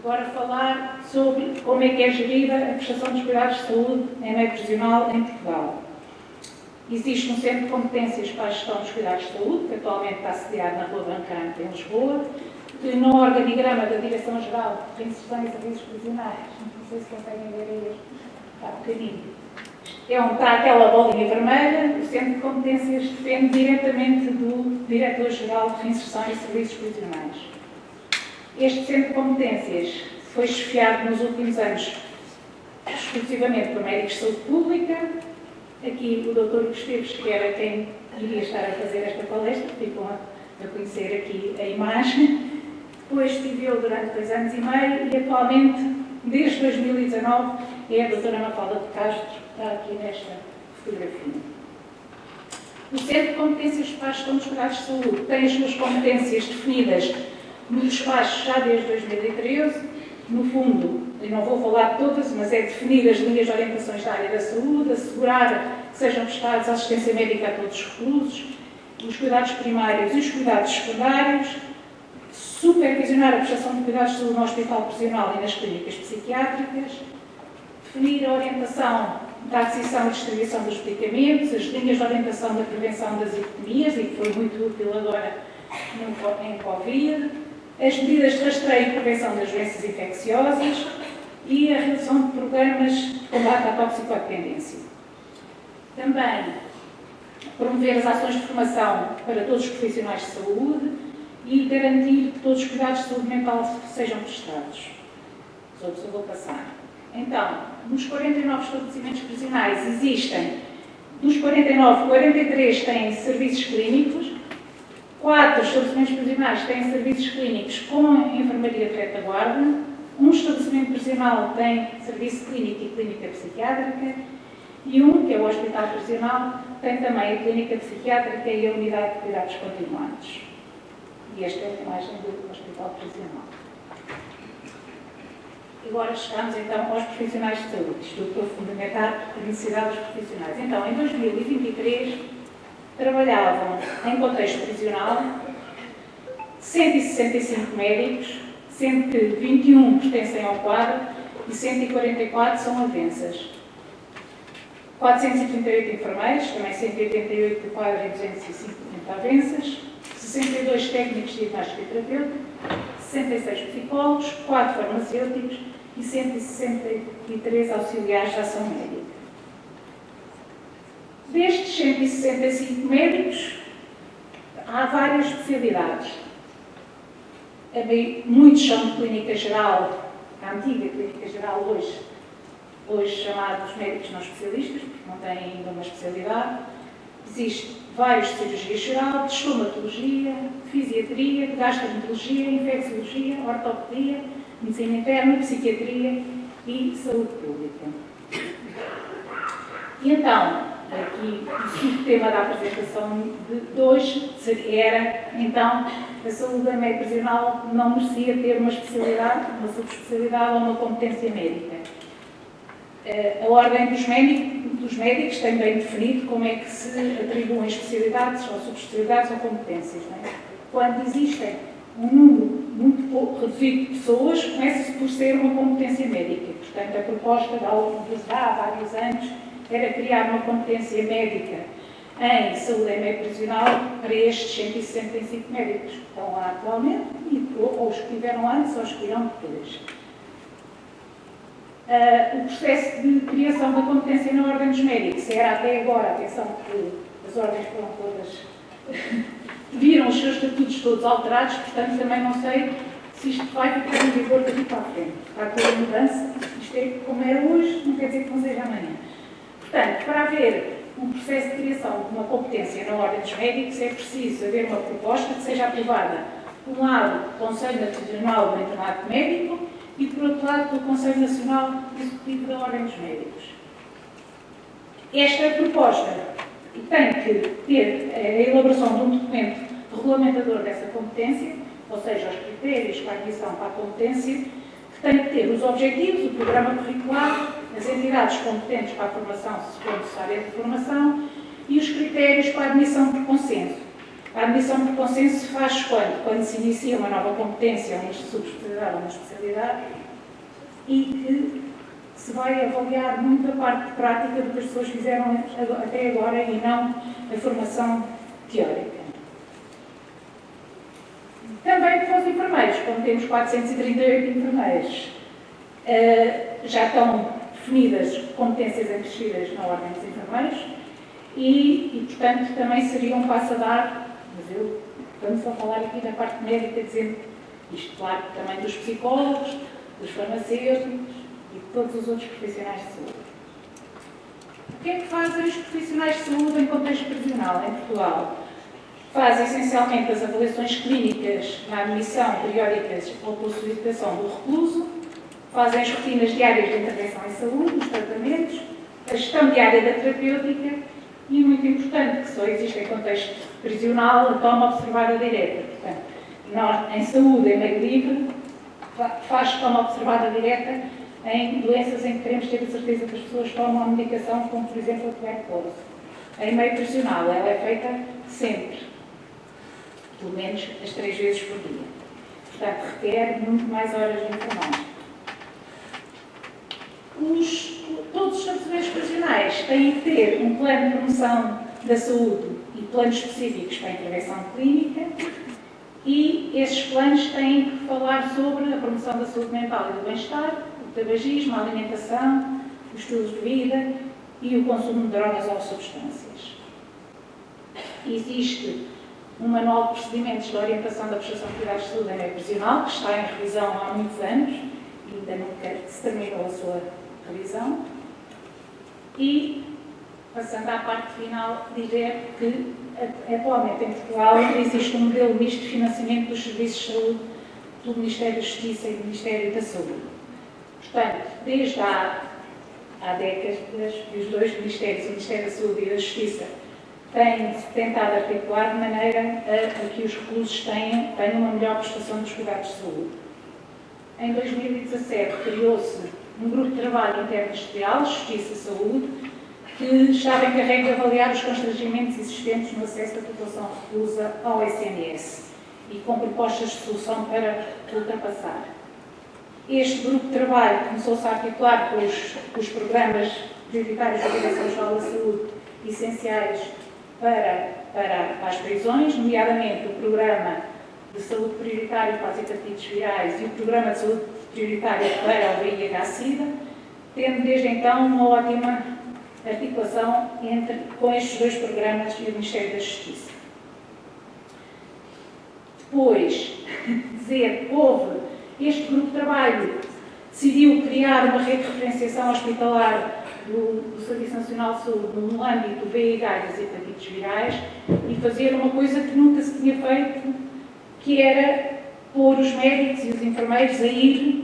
Speaker 3: Agora falar sobre como é que é gerida a prestação dos cuidados de saúde em meio prisional em Portugal. Existe um centro de competências para a gestão dos cuidados de saúde, que atualmente está sediado na Rua Bancante, em Lisboa, que no organigrama da Direção-Geral de Reinserção e Serviços Prisionais, não sei se conseguem ver aí, está pequenino, é onde está aquela bolinha vermelha. O centro de competências depende diretamente do Diretor-Geral de Reinserção e Serviços Prisionais. Este centro de competências foi chefiado nos últimos anos exclusivamente por médicos de saúde pública. Aqui o Dr. Esteves, que era quem iria estar a fazer esta palestra, ficam a conhecer aqui a imagem. Depois estive eu durante 2 anos e meio e atualmente, desde 2019, é a doutora Mafalda de Castro, que está aqui nesta fotografia. O Centro de Competências para a Gestão dos Cuidados de Saúde tem as suas competências definidas no despacho já desde 2013. No fundo, e não vou falar de todas, mas é definir as linhas de orientações da área da saúde, assegurar que sejam prestados assistência médica a todos os reclusos, os cuidados primários e os cuidados secundários, supervisionar a prestação de cuidados de saúde no hospital prisional e nas clínicas psiquiátricas, definir a orientação da aquisição e distribuição dos medicamentos, as linhas de orientação da prevenção das epidemias, e que foi muito útil agora em Covid, as medidas de rastreio e prevenção das doenças infecciosas e a realização de programas de combate à toxicodependência. Também promover as ações de formação para todos os profissionais de saúde e garantir que todos os cuidados de saúde mental sejam prestados. Sobre isso eu vou passar. Então, nos 49 estabelecimentos prisionais existem, dos 49, 43 têm serviços clínicos, 4 estabelecimentos prisionais têm serviços clínicos com enfermaria de retaguarda, um estabelecimento prisional tem serviço clínico e clínica psiquiátrica e um, que é o Hospital Prisional, tem também a clínica psiquiátrica e a unidade de cuidados continuados. E esta é a imagem do Hospital Prisional. Agora chegamos então aos profissionais de saúde. Isto para fundamentar a necessidade dos profissionais. Então, em 2023, trabalhavam em contexto prisional 165 médicos, sendo que 21 pertencem ao quadro e 144 são avanças. 438 enfermeiros, também 188 do quadro e 250 avanças, 62 técnicos de diagnóstico e terapêutico, 66 psicólogos, 4 farmacêuticos e 163 auxiliares de ação médica. Destes 165 médicos, há várias especialidades. Muitos são de clínica geral, a antiga clínica geral, hoje chamados médicos não especialistas, porque não têm ainda uma especialidade. Existem vários de cirurgia geral, de estomatologia, de fisiatria, de gastroenterologia, infecciologia, ortopedia, medicina interna, psiquiatria e saúde pública. E então, aqui o subtema da apresentação de hoje era, então, a saúde em meio prisional não merecia ter uma especialidade, uma subespecialidade ou uma competência médica. A ordem dos médicos tem bem definido como é que se atribuem especialidades ou subespecialidades ou competências. Não é? Quando existem um número muito pouco reduzido de pessoas, começa-se por ser uma competência médica. Portanto, a proposta da universidade há vários anos era criar uma competência médica em saúde em meio prisional para estes 165 médicos que estão lá atualmente, ou os que tiveram antes ou os que irão depois. O processo de criação da competência na ordem dos médicos era até agora, atenção que as ordens foram todas, viram os seus estatutos todos alterados, portanto também não sei se isto vai ficar em vigor daqui para a frente. Está toda a mudança, isto é como era hoje, não quer dizer que não seja amanhã. Portanto, para haver um processo de criação de uma competência na Ordem dos Médicos, é preciso haver uma proposta que seja aprovada, por um lado, pelo Conselho Nacional do Internato Médico e, por outro lado, pelo Conselho Nacional Executivo da Ordem dos Médicos. Esta proposta tem que ter a elaboração de um documento regulamentador dessa competência, ou seja, os critérios para a admissão para a competência, que tem que ter os objetivos, o programa curricular, as entidades competentes para a formação, se for necessária de formação, e os critérios para a admissão por consenso. A admissão por consenso se faz quando? Quando se inicia uma nova competência, uma subespecialidade ou uma especialidade, e que se vai avaliar muito a parte prática do que as pessoas fizeram até agora e não a formação teórica. Também para os enfermeiros, como temos 438 enfermeiros, já estão definidas competências acrescidas na Ordem dos Enfermeiros e, portanto, também seria um passo a dar, mas eu vamos só falar aqui da parte médica, dizendo isto, claro, também dos psicólogos, dos farmacêuticos e de todos os outros profissionais de saúde. O que é que fazem os profissionais de saúde em contexto prisional em Portugal? Fazem essencialmente as avaliações clínicas na admissão periódicas ou pela solicitação do recluso, fazem as rotinas diárias de intervenção em saúde, os tratamentos, a gestão diária da terapêutica e, muito importante, que só existe em contexto prisional, a toma observada direta. Portanto, nós, em saúde, em meio livre, faz toma observada direta em doenças em que queremos ter a certeza que as pessoas tomam a medicação, como, por exemplo, a tuberculose. Em meio prisional, ela é feita sempre, pelo menos as 3 vezes por dia. Portanto, requer muito mais horas de enfermagem. Todos os estabelecimentos prisionais têm que ter um plano de promoção da saúde e planos específicos para a intervenção clínica e esses planos têm que falar sobre a promoção da saúde mental e do bem-estar, o tabagismo, a alimentação, os estilos de vida e o consumo de drogas ou substâncias. Existe um manual de procedimentos de orientação da prestação de cuidados de saúde em meio prisional, que está em revisão há muitos anos e ainda nunca se terminou a sua revisão. E, passando à parte final, dizer que atualmente em Portugal existe um modelo misto de financiamento dos serviços de saúde do Ministério da Justiça e do Ministério da Saúde. Portanto, desde há décadas, os dois Ministérios, o Ministério da Saúde e da Justiça, têm-se tentado articular de maneira a que os reclusos tenham uma melhor prestação dos cuidados de saúde. Em 2017 criou-se um grupo de trabalho interministerial, Justiça e Saúde, que estava encarregue de avaliar os constrangimentos existentes no acesso da população reclusa ao SNS e com propostas de solução para ultrapassar. Este grupo de trabalho começou-se a articular com os programas prioritários da Direção-Geral da Saúde essenciais para as prisões, nomeadamente o Programa de Saúde Prioritário para as Hepatites Virais e o Programa de Saúde Prioritária para o VIH-Sida, tendo desde então uma ótima articulação com estes dois programas e o Ministério da Justiça. Depois, dizer que houve este grupo de trabalho decidiu criar uma rede de referenciação hospitalar do Serviço Nacional de Saúde no âmbito do VIH e das hepatites virais e fazer uma coisa que nunca se tinha feito, que era pôr os médicos e os enfermeiros a ir,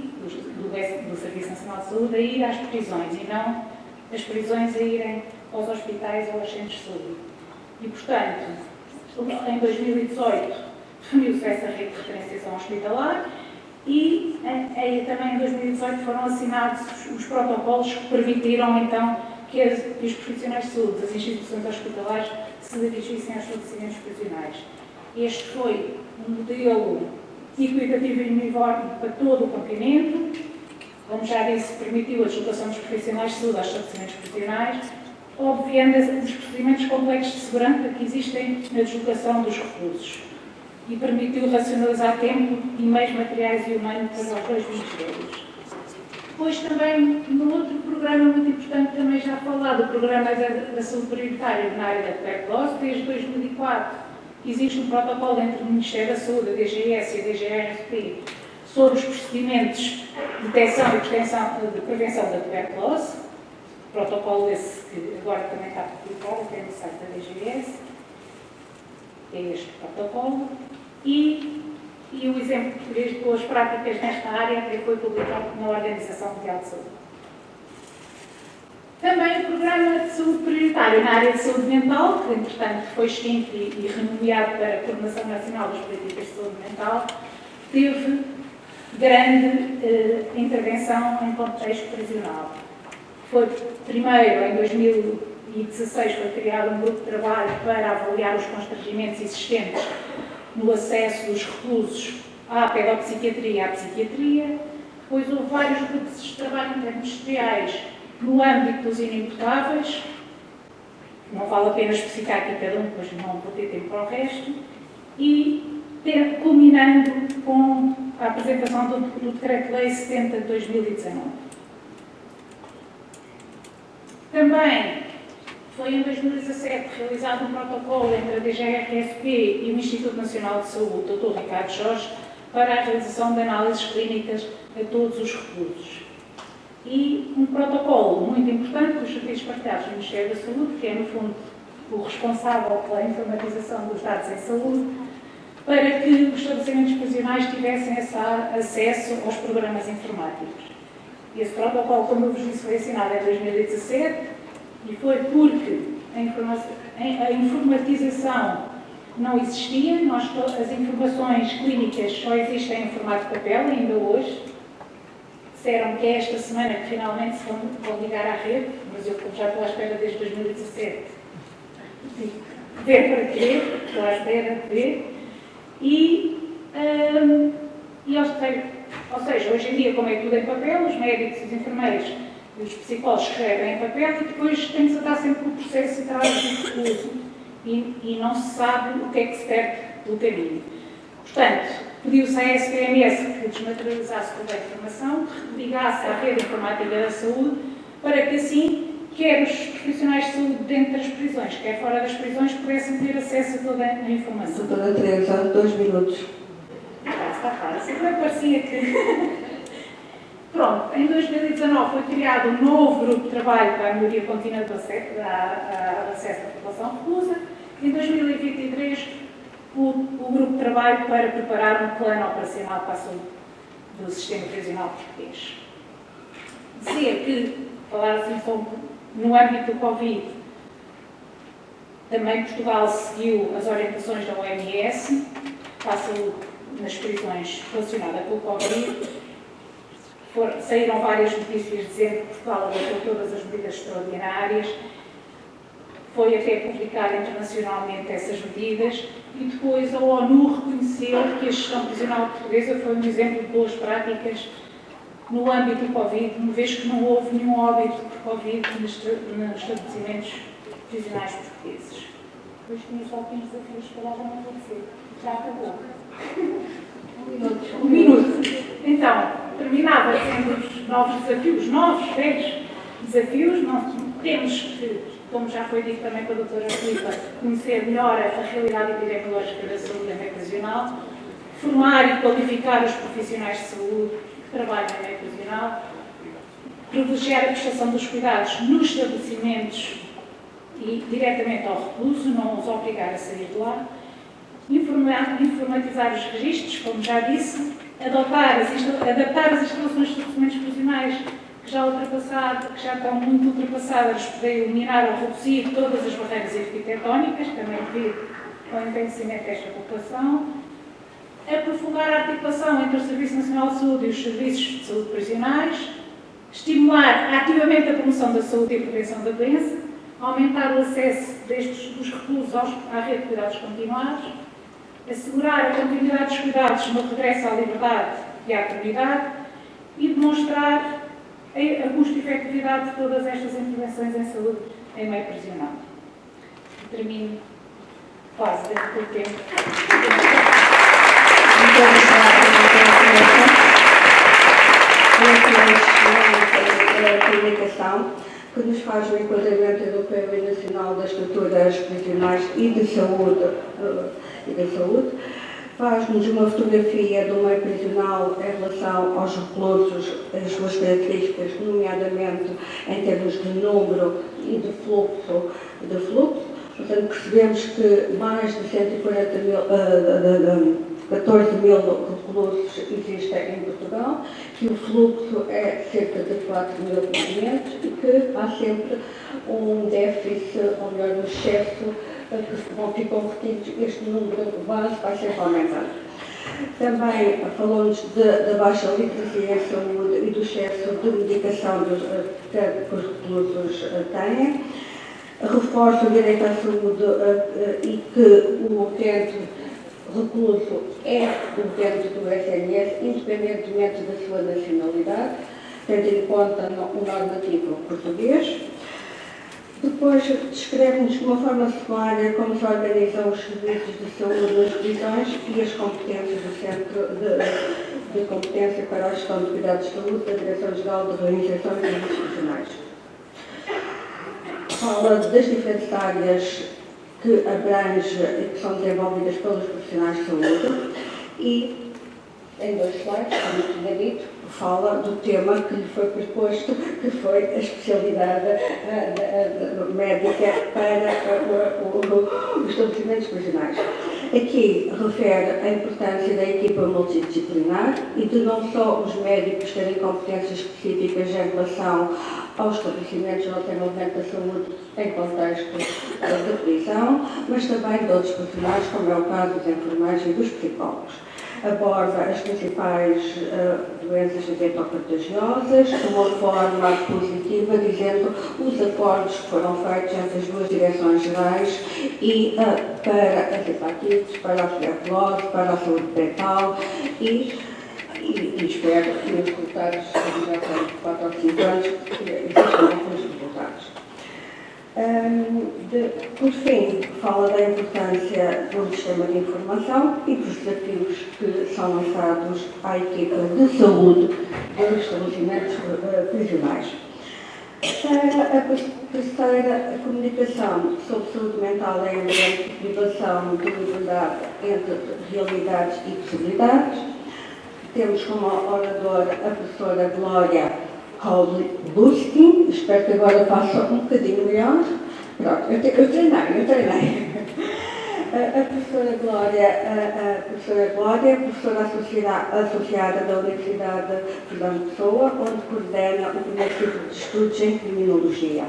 Speaker 3: do Serviço Nacional de Saúde, a ir às prisões e não as prisões a irem aos hospitais ou aos centros de saúde. E, portanto, em 2018 definiu-se essa rede de referenciação hospitalar e também em 2018 foram assinados os protocolos que permitiram então que os profissionais de saúde das instituições hospitalares se dirigissem aos estabelecimentos prisionais. Este foi um modelo equitativo e uniforme para todo o continente. Como já disse, permitiu a deslocação dos profissionais de saúde aos estabelecimentos prisionais, obviando os procedimentos complexos de segurança que existem na deslocação dos reclusos e permitiu racionalizar tempo e meios materiais e humanos para os dois ministérios. Depois também, no outro programa muito importante, também já falado, o Programa da Saúde Prioritária na área da tuberculose, desde 2004 existe um protocolo entre o Ministério da Saúde, a DGS e a DGRP sobre os procedimentos de detecção e de prevenção da tuberculose, Protocolo esse que agora também está publicado, até no site da DGS. É este protocolo. E o exemplo português de boas práticas nesta área que foi publicado na Organização Mundial de Saúde. Também o Programa de Saúde Prioritário na área de saúde mental, que entretanto foi extinto e renomeado para a Coordenação Nacional das Políticas de Saúde Mental, teve grande intervenção em contexto prisional. Foi, primeiro, em 2016, foi criado um grupo de trabalho para avaliar os constrangimentos existentes no acesso dos reclusos à pedopsiquiatria e à psiquiatria. Depois houve vários grupos de trabalho interministeriais no âmbito dos inimputáveis. Não vale a pena especificar aqui cada um, pois não vou ter tempo para o resto. E culminando com a apresentação do Decreto-Lei 70 de 2019. Também foi em 2017 realizado um protocolo entre a DGRSP e o Instituto Nacional de Saúde, Dr. Ricardo Jorge, para a realização de análises clínicas a todos os reclusos. E um protocolo muito importante dos serviços partilhados do Ministério da Saúde, que é, no fundo, o responsável pela informatização dos dados em saúde, para que os estabelecimentos prisionais tivessem acesso aos programas informáticos. Esse protocolo, como eu vos disse, foi assinado em 2017 e foi porque a informatização não existia. As informações clínicas só existem em formato de papel, ainda hoje. Disseram que é esta semana que finalmente se vão ligar à rede, mas eu já estou à espera desde 2017. Ver para crer, estou à espera de ver. Ou seja, hoje em dia, como é tudo em papel, os médicos, os enfermeiros e os psicólogos escrevem em papel e depois tem que se dar sempre o processo atrás do recluso e não se sabe o que é que se perde pelo caminho. Portanto, pediu-se à SPMS que desmaterializasse toda a informação, que ligasse à rede informática da saúde, para que assim, quer os profissionais de saúde dentro das prisões, quer fora das prisões, pudessem ter acesso a toda a informação.
Speaker 1: Doutora Teresa, 2 minutos.
Speaker 3: Está claro, sempre parecia que... Pronto, em 2019 foi criado um novo grupo de trabalho para a melhoria contínua do acesso da população reclusa. Em 2023, o grupo de trabalho para preparar um plano operacional para a saúde do sistema prisional português. Dizia que, falar assim só no âmbito do Covid, também Portugal seguiu as orientações da OMS para a saúde nas prisões relacionadas com o Covid. Saíram várias notícias dizendo que Portugal adotou todas as medidas extraordinárias. Foi até publicado internacionalmente essas medidas e depois a ONU reconheceu que a gestão prisional portuguesa foi um exemplo de boas práticas no âmbito do Covid, uma vez que não houve nenhum óbito por Covid nos estabelecimentos prisionais portugueses. Depois tinha só alguns desafios, que já não vou dizer. Já acabou. Um minuto. Então, terminava sendo os novos desafios, 10 desafios. Nós temos que, como já foi dito também pela doutora Filipa, conhecer melhor a realidade epidemiológica da saúde em meio prisional, formar e qualificar os profissionais de saúde que trabalham em meio prisional, privilegiar a prestação dos cuidados nos estabelecimentos e diretamente ao recluso, não os obrigar a sair de lá, informatizar os registros, como já disse, adaptar as instalações de estabelecimentos prisionais que já estão muito ultrapassadas, para eliminar ou reduzir todas as barreiras arquitetónicas, também devido ao envelhecimento desta população, aprofundar a articulação entre o Serviço Nacional de Saúde e os serviços de saúde prisionais, estimular ativamente a promoção da saúde e a prevenção da doença, aumentar o acesso dos reclusos à rede de cuidados continuados, assegurar a continuidade dos cuidados no regresso à liberdade e à comunidade e demonstrar a custo-efetividade de todas estas intervenções em saúde em meio prisional. Termino quase dentro do tempo.
Speaker 1: Muito obrigada pela comunicação, que nos faz o enquadramento europeu e nacional das estruturas prisionais e de saúde. faz-nos uma fotografia do meio prisional em relação aos reclusos, as suas características, nomeadamente em termos de número e de fluxo. Portanto, percebemos que mais de 140 mil, 14 mil reclusos existem em Portugal, que o fluxo é cerca de 4.500 e que há sempre um déficit, ou melhor, um excesso, que ficam retidos. Este número base vai sempre aumentando. Também falou-nos da baixa literacia em saúde e do excesso de medicação que os reclusos têm. Reforça o direito à saúde e que o utente recluso é utente do SNS, independentemente da sua nacionalidade, tendo em conta o normativo português. Depois descreve-nos de uma forma sumária como se organizam os serviços de saúde nas prisões e as competências do Centro de Competência para a Gestão de Cuidados de Saúde da Direção-Geral de Reorganização e Serviços Prisionais. Fala das diferentes áreas que abrange e que são desenvolvidas pelos profissionais de saúde e, em 2 slides, como tinha dito, fala do tema que lhe foi proposto, que foi a especialidade médica para os estabelecimentos prisionais. Aqui refere a importância da equipa multidisciplinar e de não só os médicos terem competências específicas em relação aos estabelecimentos de alternativamente da saúde em contexto de prisão, mas também de outros profissionais, como é o caso dos enfermeiros e dos psicólogos. Aborda as principais doenças infecto-contagiosas de uma forma positiva, dizendo os acordos que foram feitos entre as 2 direções gerais e para as hepatites, para a tuberculose, para a saúde mental e espero que os resultados, já são 4 ou 5 anos, existam alguns resultados. Por fim, fala da importância do sistema de informação e dos desafios que são lançados à equipa de saúde dos estabelecimentos prisionais. A terceira, a comunicação sobre saúde mental é ambiente de privação de liberdade entre realidades e possibilidades. Temos como oradora a professora Glória Luskin, espero que agora faça um bocadinho melhor. Pronto, eu treinei. A professora Glória é professora associada da Universidade Fernando Pessoa, onde coordena o primeiro ciclo de estudos em criminologia.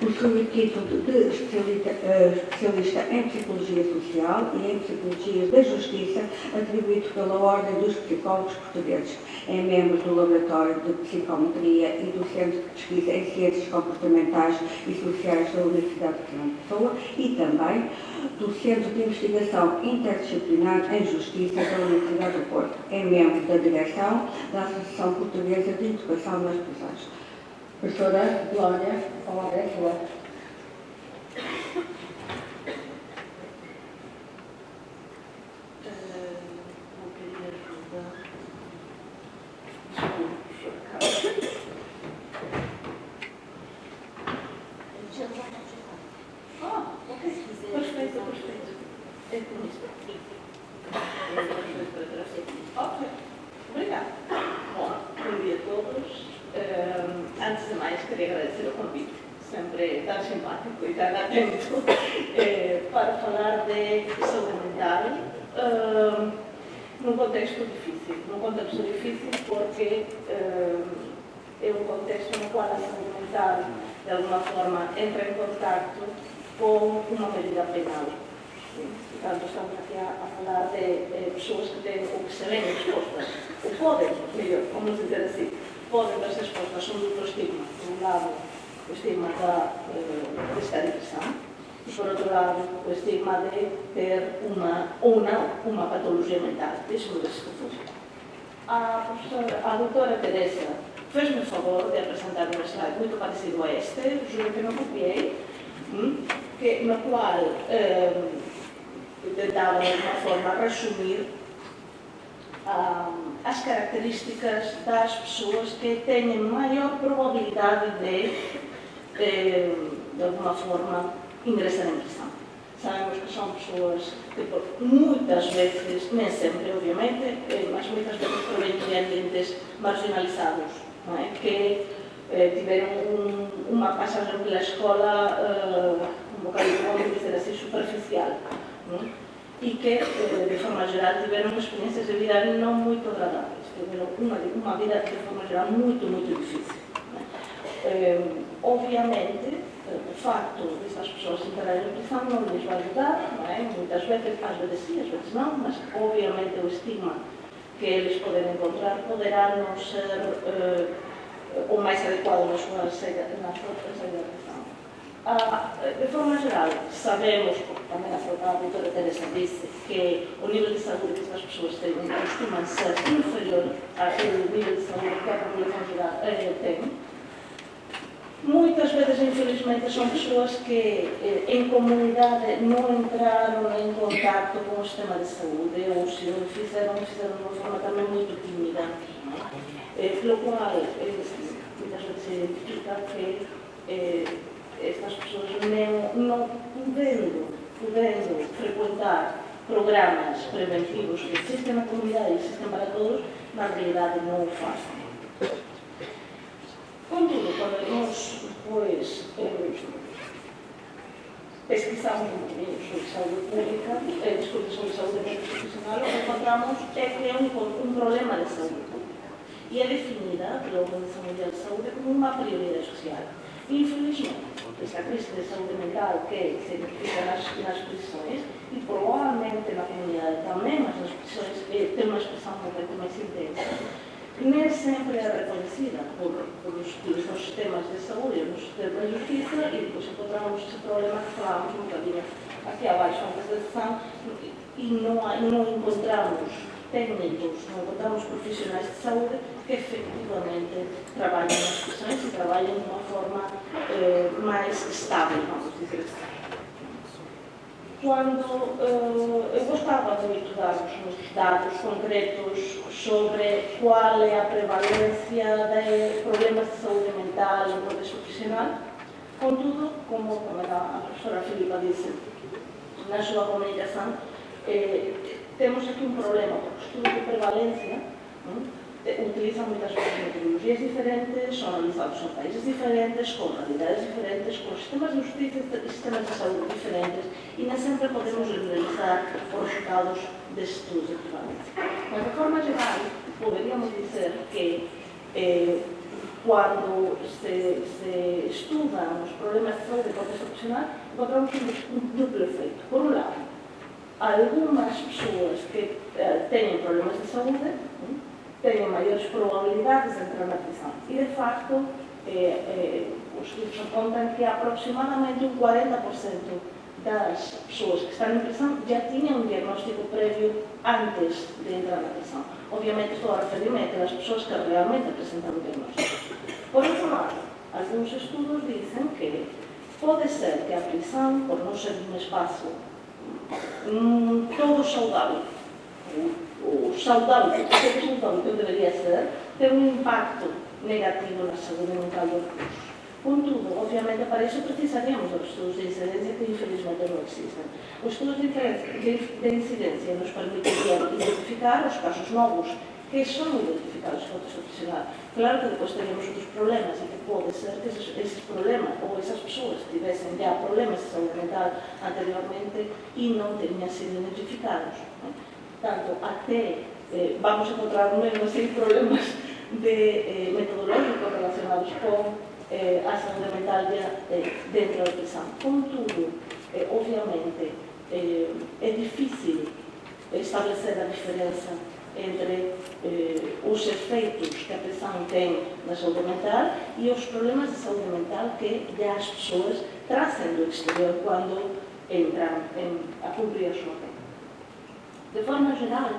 Speaker 1: Possui o título de especialista em psicologia social e em psicologia da justiça, atribuído pela Ordem dos Psicólogos Portugueses. É membro do Laboratório de Psicometria e do Centro de Pesquisa em Ciências Comportamentais e Sociais da Universidade de Fernando Pessoa e também do Centro de Investigação Interdisciplinar em Justiça da Universidade do Porto. É membro da direção da Associação Portuguesa de Educação nas Prisões. Professora Glória, a palavra é sua.
Speaker 4: Ok, obrigada. Bom, bom dia a todos. Antes de mais, queria agradecer o convite, sempre tão simpático e tão atento, para falar de saúde mental num contexto difícil. Num contexto difícil porque é um contexto no qual a saúde mental, de alguma forma, entra em contato com uma medida penal. Portanto, estamos aqui a falar de pessoas que têm ou que se veem expostas, ou podem, melhor, vamos dizer assim, podem verse expostas a um duplo estigma. Por um lado, o estigma de estar em prisão, e por outro lado, o estigma de ter uma patologia mental. Deixe-me ver se confuso. A doutora Teresa fez-me o favor de apresentar um slide muito parecido a este, juro que não copiei, no qual tentava de alguma forma resumir as características das pessoas que têm maior probabilidade de alguma forma, ingressar em prisão. sabemos que son persoas que moitas veces, nem sempre obviamente, mas moitas veces provén de ambientes marginalizados, non é? Que tiveron unha pasaxe pela escola un bocadillo, vamos dizer así, superficial, non? E que, de forma geral, tiveron experiencias de vida non moito agradables, tiveron unha vida, de forma geral, moito difícil. Obviamente, o facto destas persoas entrarem en prisión non lhes vai ajudar, non é? Moitas veces, ás veces sí, ás veces non, mas obviamente o estigma que eles poden encontrar poderá non ser o máis adecuado na súa saída da prisión. De forma geral, sabemos, porque tamén a doutora Teresa disse, que o nivel de saúde que estas persoas teñen costuma ser inferior ao nivel de saúde que a populación geral ten. Moitas veces, infelizmente, son persoas que en comunidade non entraron en contacto con o sistema de saúde ou se o fizeron de unha forma tamén moito tímida. Lo cual, moitas veces se identifica que estas persoas non podendo frecuentar programas preventivos que existen na comunidade e existen para todos, na realidade non o fazen. Contudo, cando nos pesquisamos un poquinho sobre saúde pública, sobre saúde profesional, o que encontramos é que é un problema de saúde pública e é definida pela Organización Mundial de Saúde como unha prioridade social. Infelizmente, esta crise de saúde mental que se identifica nas prisões e probablemente na comunidade tamén, mas nas prisões ten unha expresión moito máis intensa, nem sempre é reconhecida pelos sistemas de saúde, nos sistemas de justiça, e depois encontramos esse problema que falámos um bocadinho aqui abaixo antes da sessão, e não encontramos técnicos, não encontramos profissionais de saúde que efetivamente trabalhem nas prisões e trabalhem de uma forma mais estável, vamos dizer assim. Quando eu gostava muito de dar-vos dados concretos sobre qual é a prevalência de problemas de saúde mental no contexto profissional, contudo, como a professora Filipa disse na sua comunicação, temos aqui um problema, porque o estudo de prevalência utilizam muitas vezes metodologias diferentes, são analisados em países diferentes, com realidades diferentes, com sistemas de justiça e sistemas de saúde diferentes, e nem sempre podemos generalizar os resultados de estudos de prevalência. Mas, de forma geral, poderíamos dizer que quando se estudam os problemas de saúde de contexto profissional, encontramos um duplo efeito. Por um lado, algumas pessoas que têm problemas de saúde têm maiores probabilidades de entrar na prisão. E, de facto, os estudos apontam que aproximadamente um 40% das pessoas que estão em prisão já tinham um diagnóstico prévio antes de entrar na prisão. Obviamente, estou a referir-me àquelas pessoas que realmente apresentam o diagnóstico. Por outro lado, alguns estudos dizem que pode ser que a prisão, por não ser um espaço todo saudável, o saudável, que deveria ser, tem um impacto negativo na saúde mental dos recursos. Contudo, obviamente, para isso precisaríamos dos estudos de incidência que infelizmente não existem. Os estudos de incidência nos permitiriam identificar os casos novos que são identificados no contexto profissional. Claro que depois teríamos outros problemas e que pode ser que esses problemas ou essas pessoas tivessem já problemas de saúde mental anteriormente e não tenham sido identificados. Tanto até vamos encontrar mesmo assim problemas metodológicos relacionados com a saúde mental dentro da prisão. Contudo, obviamente, é difícil estabelecer a diferença entre os efeitos que a prisão tem na saúde mental e os problemas de saúde mental que já as pessoas trazem do exterior quando entram a cumprir a sua pena. De forma geral,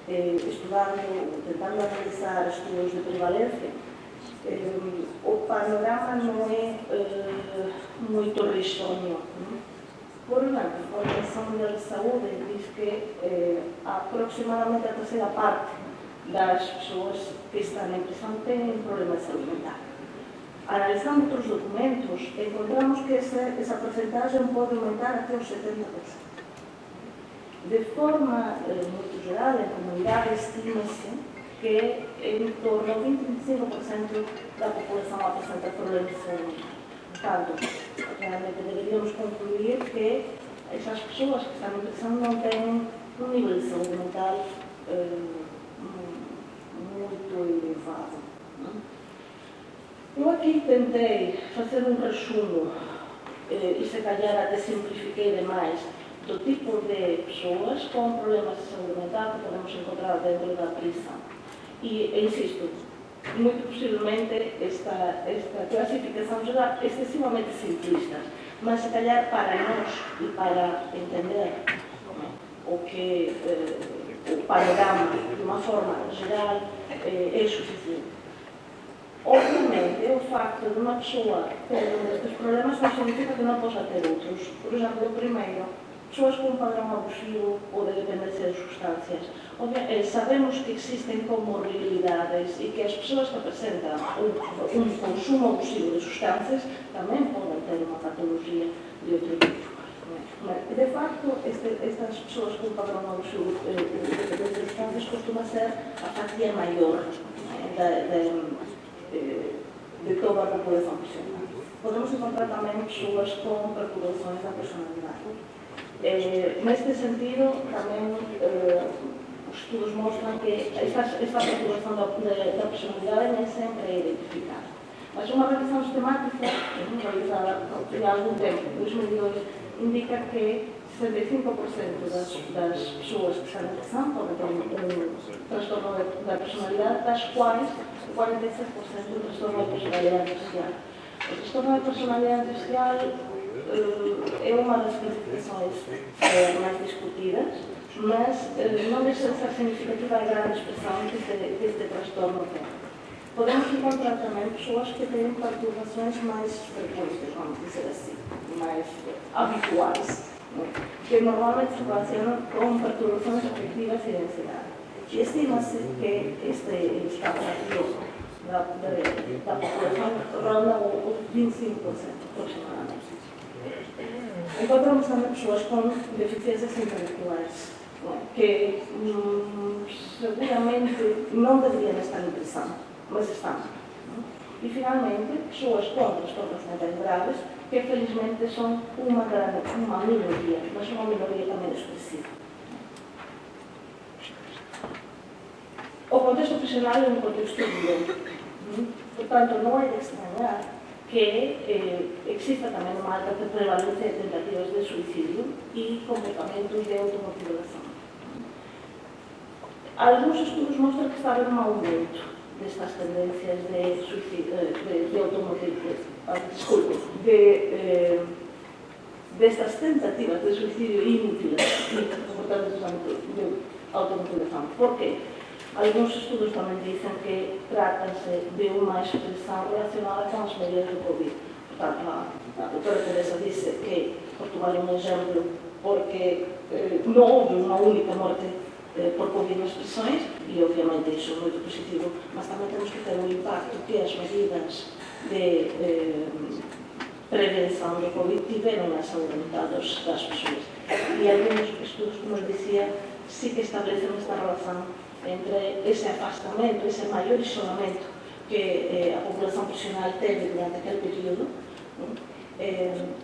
Speaker 4: tentando analisar estudos de prevalência, o panorama não é muito risonho. Por exemplo, a Organização Mundial de Saúde diz que aproximadamente a terceira parte das pessoas que estão em prisão têm problemas de saúde mental. Analizando outros documentos, encontramos que esa porcentagem pode aumentar até os 70%. De forma muito geral, em comunidade, estima-se que em torno de 20-25% da população apresenta problemas de saúde mental. Portanto, realmente deveríamos concluir que essas pessoas que estão em pressão não têm um nível de saúde mental muito elevado. Eu aqui tentei fazer um resumo e se calhar até simplifiquei demais do tipo de pessoas com problemas de saúde mental que podemos encontrar dentro da prisão. E, insisto, muito possivelmente esta classificação será excessivamente simplista, mas se calhar para nós e para entender o panorama de uma forma geral é suficiente. Obviamente, o facto de uma pessoa ter um destes problemas não significa que não possa ter outros. Por exemplo, o primeiro, pessoas com um padrão abusivo ou de dependência de substâncias. Sabemos que existem comorbilidades e que as pessoas que apresentam um consumo abusivo de substâncias também podem ter uma patologia de outro tipo. De facto, estas pessoas com padrão abusivo de dependência de substâncias costuma ser a fatia maior de toda a população prisional. Podemos encontrar também pessoas com perturbações da personalidade. Neste sentido, também os estudos mostram que esta perturbação da personalidade nem sempre é identificada. Mas uma revisão sistemática, realizada há algum tempo, em 2002, indica que 65% das pessoas que estão em pressão podem ter um transtorno da personalidade, das quais 46% do transtorno da personalidade antissocial. O transtorno da personalidade antissocial é uma das classificações mais discutidas, mas não deixa de ser significativa a grande expressão que este transtorno tem. Podemos encontrar também pessoas que têm perturbações mais frequentes, vamos dizer assim, mais habituais, que normalmente se relacionam com perturbações afetivas e de ansiedade. E estima-se que este estado da população ronda o 25% aproximadamente. Encontramos também pessoas com deficiências intelectuais, que seguramente não deveriam estar em pressão, mas estão. E, finalmente, pessoas com transtornos mentais graves, que felizmente são uma minoria, mas uma minoria também expressiva. O contexto prisional é um contexto violento. Portanto, não é de estranhar que exista também uma alta prevalência de tentativas de suicídio e comportamentos de automutilação. Alguns estudos mostram que está a haver um aumento destas tendências de suicídio, destas tentativas de suicídio e mutilação, e comportamentos de automutilação. Por quê? Alguns estudos também dizem que trata-se de uma expressão relacionada com as medidas do Covid. Portanto, a doutora Teresa disse que Portugal é um exemplo porque não houve uma única morte por Covid nas prisões, e obviamente isso é muito positivo, mas também temos que ter um impacto que as medidas de prevenção do Covid tiveram na saúde mental das pessoas. E alguns estudos, como eu dizia, sí que establecen esta relação entre ese afastamento, ese maior isolamento que a população prisional teve durante aquele período,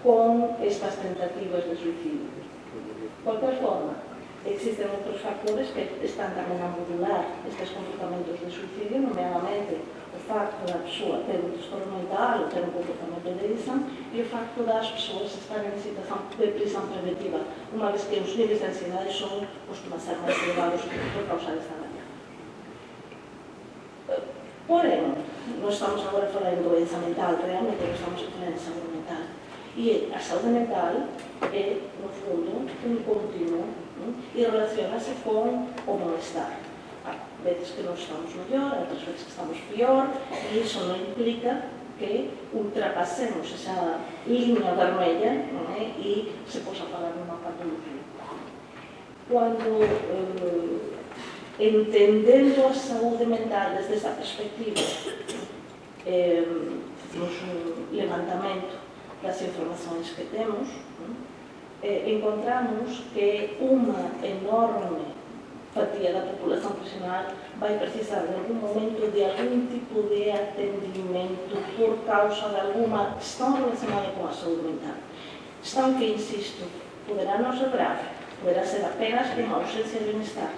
Speaker 4: com estas tentativas de suicídio. De qualquer forma, existen outros factores que están tamén a modular estes comportamentos de suicidio, nomeadamente o facto da pessoa ter un trastorno mental ou ter un comportamento de edição e o facto das pessoas estarem em situação de prisão preventiva, uma vez que os níveis de ansiedade costumam ser mais elevados por causa desta variável. Porém, nós estamos agora a falar em doença mental, realmente nós estamos a falar em saúde mental. E a saúde mental é, no fundo, um contínuo e relaciona-se com o mal-estar. Há vezes que nós estamos melhor, outras vezes que estamos pior, e isso não implica que ultrapassemos essa linha vermelha, e se possa falar numa patologia. Quando entendendo a saúde mental desde essa perspectiva, nos levantamento das informações que temos, encontramos que uma enorme fatia da população prisional vai precisar de algum momento de algum tipo de atendimento por causa de alguma questão relacionada com a saúde mental. Questão que, insisto, poderá não ser grave, poderá ser apenas uma ausência de bem-estar,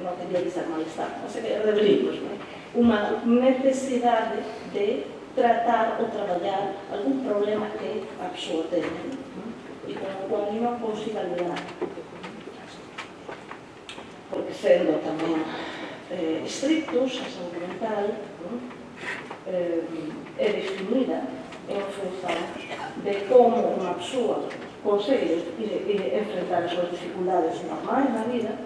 Speaker 4: não queria dizer mal-estar, mas deveríamos, uma necessidade de tratar ou trabalhar algum problema que a pessoa tem e com o qual não consiga lidar. Porque sendo também estrictos, a saúde mental é definida em função de como uma pessoa consegue enfrentar as suas dificuldades normais na vida,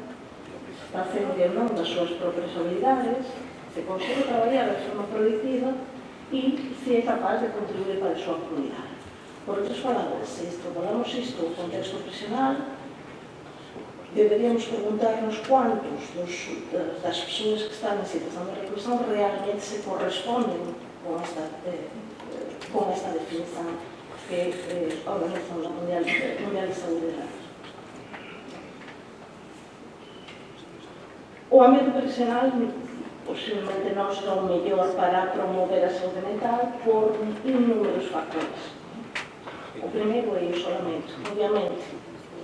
Speaker 4: está sendo das suas próprias habilidades, se consegue trabalhar de forma produtiva e se é capaz de contribuir para a sua comunidade. Por outras palavras, se extrapolamos isto ao contexto profissional, deveríamos perguntar-nos quantos das pessoas que estão em situação de reclusão realmente se correspondem com esta definição que a Organização Mundial de Saúde dá. O ambiente profissional possivelmente não será o melhor para promover a saúde mental por inúmeros fatores. O primeiro é o isolamento. Obviamente,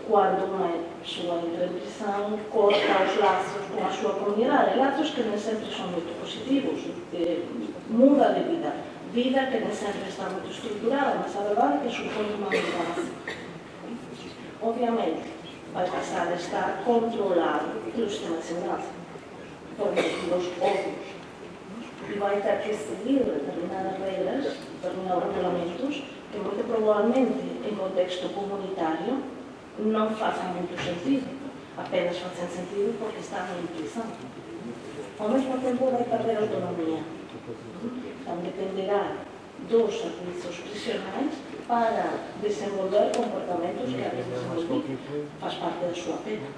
Speaker 4: quando uma pessoa entra em prisão, corta os laços com a sua comunidade, laços que nem sempre são muito positivos, muda de vida que nem sempre está muito estruturada, mas a verdade é que supõe uma mudança. Obviamente, vai passar a estar controlado pelo sistema de segurança, por motivos óbvios, e vai ter que seguir determinadas regras, determinados regulamentos, que muito provavelmente, em contexto comunitário, não façam muito sentido, apenas fazem sentido porque estão em prisão. Ao mesmo tempo, vai perder autonomia. Então, dependerá dos serviços prisionais para desenvolver comportamentos que a desenvolver faz parte da sua pena.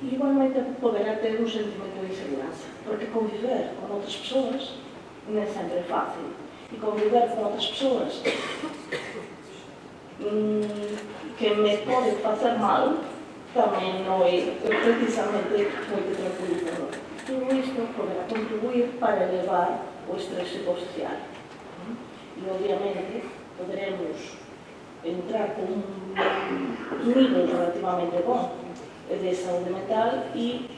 Speaker 4: E, igualmente, poderá ter um sentimento de insegurança, porque conviver com outras pessoas nem sempre é fácil. E conviver com outras pessoas que me podem fazer mal também não é precisamente muito tranquilizador. Tudo isto poderá contribuir para elevar o estresse psicossocial. E, obviamente, poderemos entrar com um nível relativamente bom de saúde mental e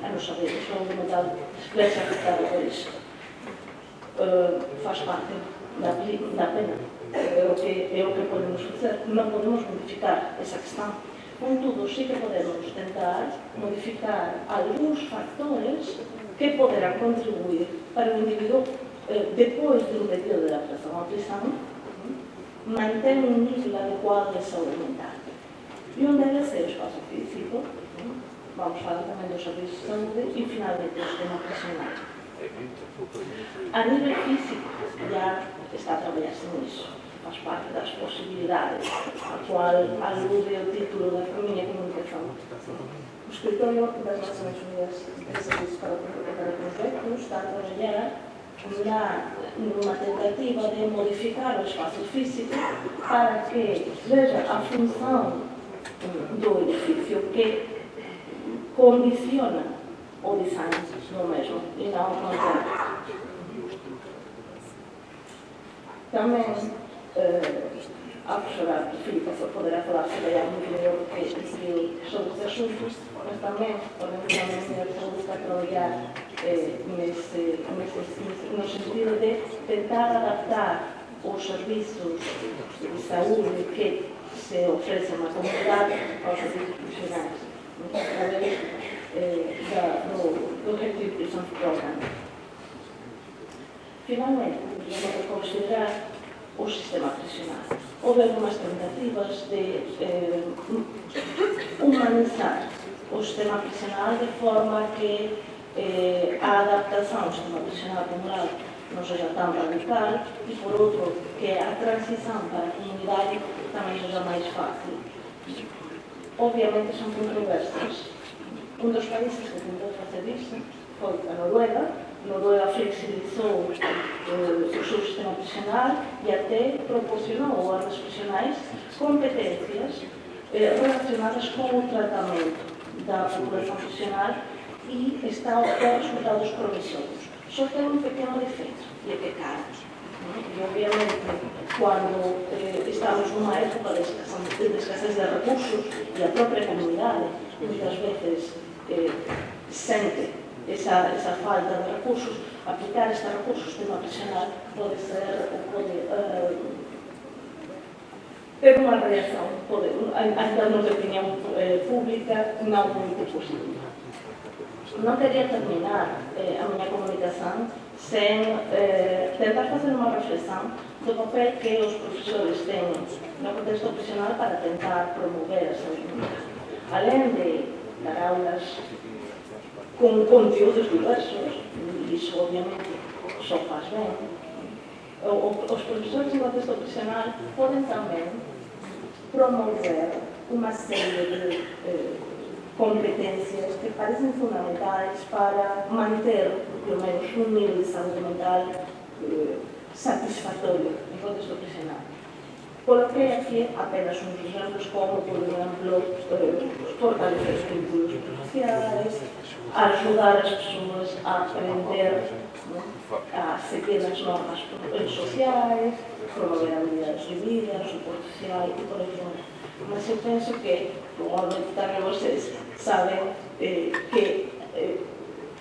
Speaker 4: a nossa saúde mental vai ser afetada por isso. Faz parte da pena. É o que podemos fazer. Não podemos modificar essa questão. Contudo, sim que podemos tentar modificar alguns fatores que poderão contribuir para o indivíduo, depois de um período de adaptação à prisão, manter um nível adequado de saúde mental. E um deles é o espaço físico. Vamos falar também dos serviços de saúde e, finalmente, do sistema prisional. A nível físico, já está a trabalhar-se nisso. Faz parte das possibilidades, a qual alude o título da minha comunicação. O Escritório das Nações Unidas de Serviços para Projetos está a trabalhar numa tentativa de modificar o espaço físico para que veja a função do edifício que condiciona o design do mesmo e não ao contrário. Também a professora Filipa poderá falar muito melhor do que eu sobre os assuntos, mas também a Organização Mundial de Saúde está a trabalhar no sentido de tentar adaptar os serviços de saúde que se oferecem na comunidade aos serviços profissionais, através do Reactive Prison Program. Finalmente, podemos considerar o sistema prisional. Houve algumas tentativas de humanizar o sistema prisional de forma que a adaptação ao sistema prisional acumulado não seja tão radical e, por outro, que a transição para a comunidade também seja mais fácil. Obviamente são controversas. Um dos países que tentou fazer isso foi a Noruega, Noruega flexibilizou o seu sistema prisional e até proporcionou às prisionais competências relacionadas com o tratamento da população prisional e está a obter resultados promissores. Só tem um pequeno defeito, e é que é caro. E, obviamente, quando estamos numa época de escassez de recursos e a própria comunidade muitas vezes sente essa falta de recursos, aplicar este recurso ao sistema prisional pode ter uma reação, em termos de opinião pública, não muito positiva. Não queria terminar a minha comunicação sem tentar fazer uma reflexão do papel que os professores têm no contexto prisional para tentar promover a saúde mental. Além de dar aulas com conteúdos diversos, e isso obviamente só faz bem, os professores no contexto prisional podem também promover uma série de competências que parecem fundamentais para manter, pelo menos, um nível de saúde mental satisfatório no contexto prisional. Coloquei aqui apenas uns exemplos, como, por exemplo, fortalecer os vínculos sociais, ajudar as pessoas a aprender a seguir as normas sociais, promover habilidades de vida, suporte social e por aí fora. Mas eu penso que, provavelmente também vocês sabem que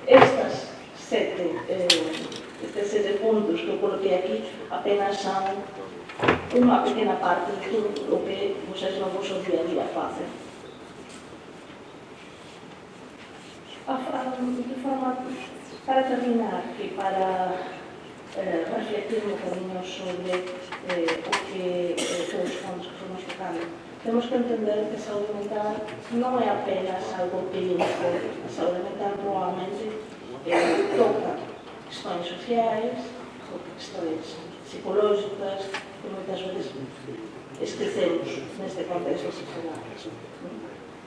Speaker 4: estes sete pontos que eu coloquei aqui apenas são uma pequena parte de tudo o que vocês no vosso dia a dia fazem. De forma, para terminar e para refletir um bocadinho sobre o que todos os pontos que fomos tocando, temos que entender que a saúde mental não é apenas algo clínico. A saúde mental provavelmente toca questões sociais, toca questões psicológicas, que muitas vezes esquecemos neste contexto social.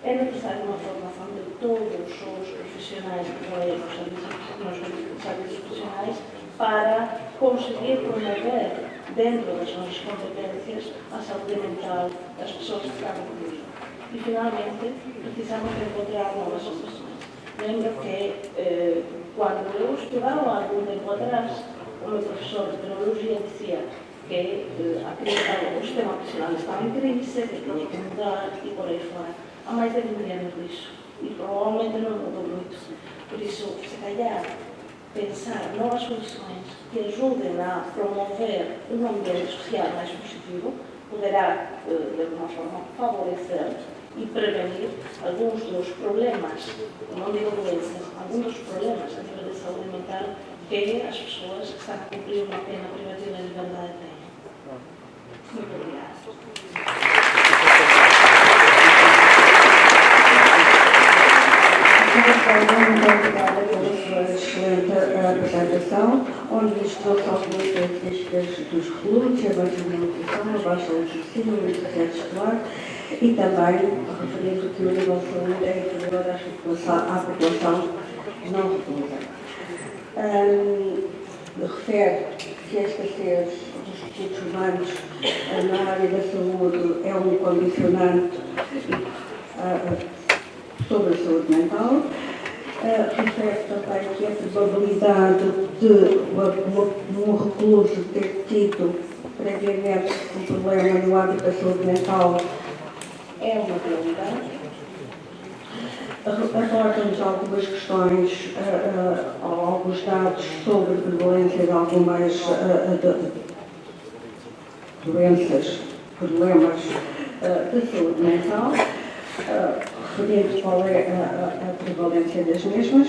Speaker 4: É necessária uma formação de todos os profissionais que trabalham nos serviços profissionais para conseguir promover dentro das nossas competências a saúde mental das pessoas que estão conosco. E, finalmente, precisamos encontrar novas soluções. Lembro que, quando eu estudava há algum tempo atrás, o meu professor de pedagogia dizia que o sistema prisional estava em crise, que tinha que mudar e por aí fora. Há mais de 20 anos disso. E provavelmente não mudou muito. Por isso, se calhar, pensar novas soluções que ajudem a promover um ambiente social mais positivo poderá, de alguma forma, favorecer e prevenir alguns dos problemas, não digo doenças, alguns dos problemas a nível de saúde mental que as pessoas que estão a cumprir uma pena privativa de liberdade têm. Muito obrigada.
Speaker 1: Muito obrigada pela sua excelente apresentação, onde nos trouxe algumas características dos reclusos, a baixa alimentação, a baixa oficina, o sucesso escolar e também referindo que o nível de saúde é inferior à população não reclusa. Refere que a escassez dos recursos humanos na área da saúde é um condicionante sobre a saúde mental. Refere também que a probabilidade de um recluso ter tido previamente um problema no âmbito da saúde mental é uma realidade. Aborda-nos algumas questões, alguns dados sobre a prevalência de algumas doenças, problemas de saúde mental, referindo qual é a prevalência das mesmas.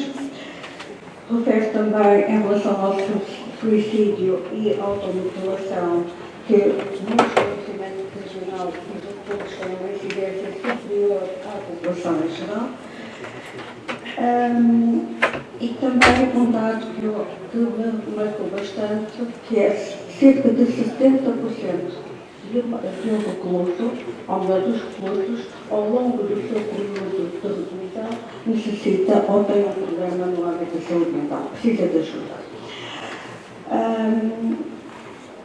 Speaker 1: Refere também, em relação ao suicídio e automutilação, que no estabelecimento regional os reclusos têm uma incidência superior à população em geral. E também um dado que me marcou bastante, que é cerca de 70% de um recluso, ou melhor, dos reclusos, ao longo do seu período de reclusão, necessita ou tem um problema no âmbito da saúde mental, precisa de ajuda.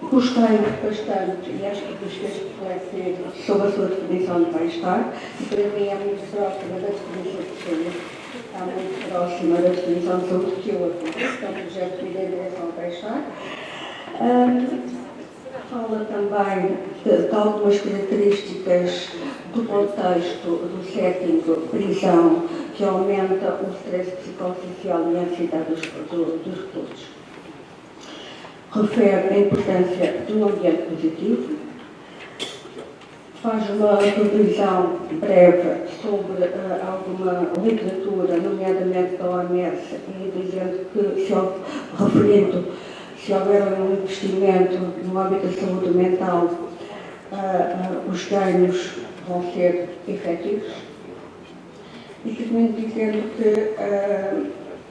Speaker 1: Gostei bastante e acho que vos fez refletir sobre a sua definição de bem-estar, e para mim é muito próxima da definição de saúde, está muito próxima da definição de saúde que eu aplico, que é um projeto de vida em direção ao bem-estar. Fala também de algumas características do contexto do setting prisão que aumenta o stress psicossocial e a ansiedade dos reclusos. Refere a importância de um ambiente positivo, faz uma revisão breve sobre alguma literatura, nomeadamente da OMS, e dizendo que, referindo, se houver um investimento no âmbito da saúde mental, os ganhos vão ser efetivos. E termino dizendo que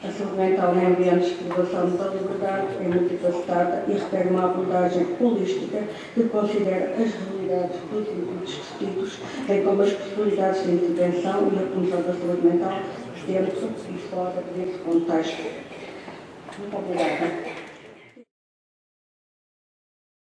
Speaker 1: a saúde mental em ambientes de privação da liberdade é multifacetada e requer uma abordagem holística que considera as realidades dos indivíduos distintos, bem como as possibilidades de intervenção e a promoção da saúde mental dentro e fora desse contexto. Muito obrigada.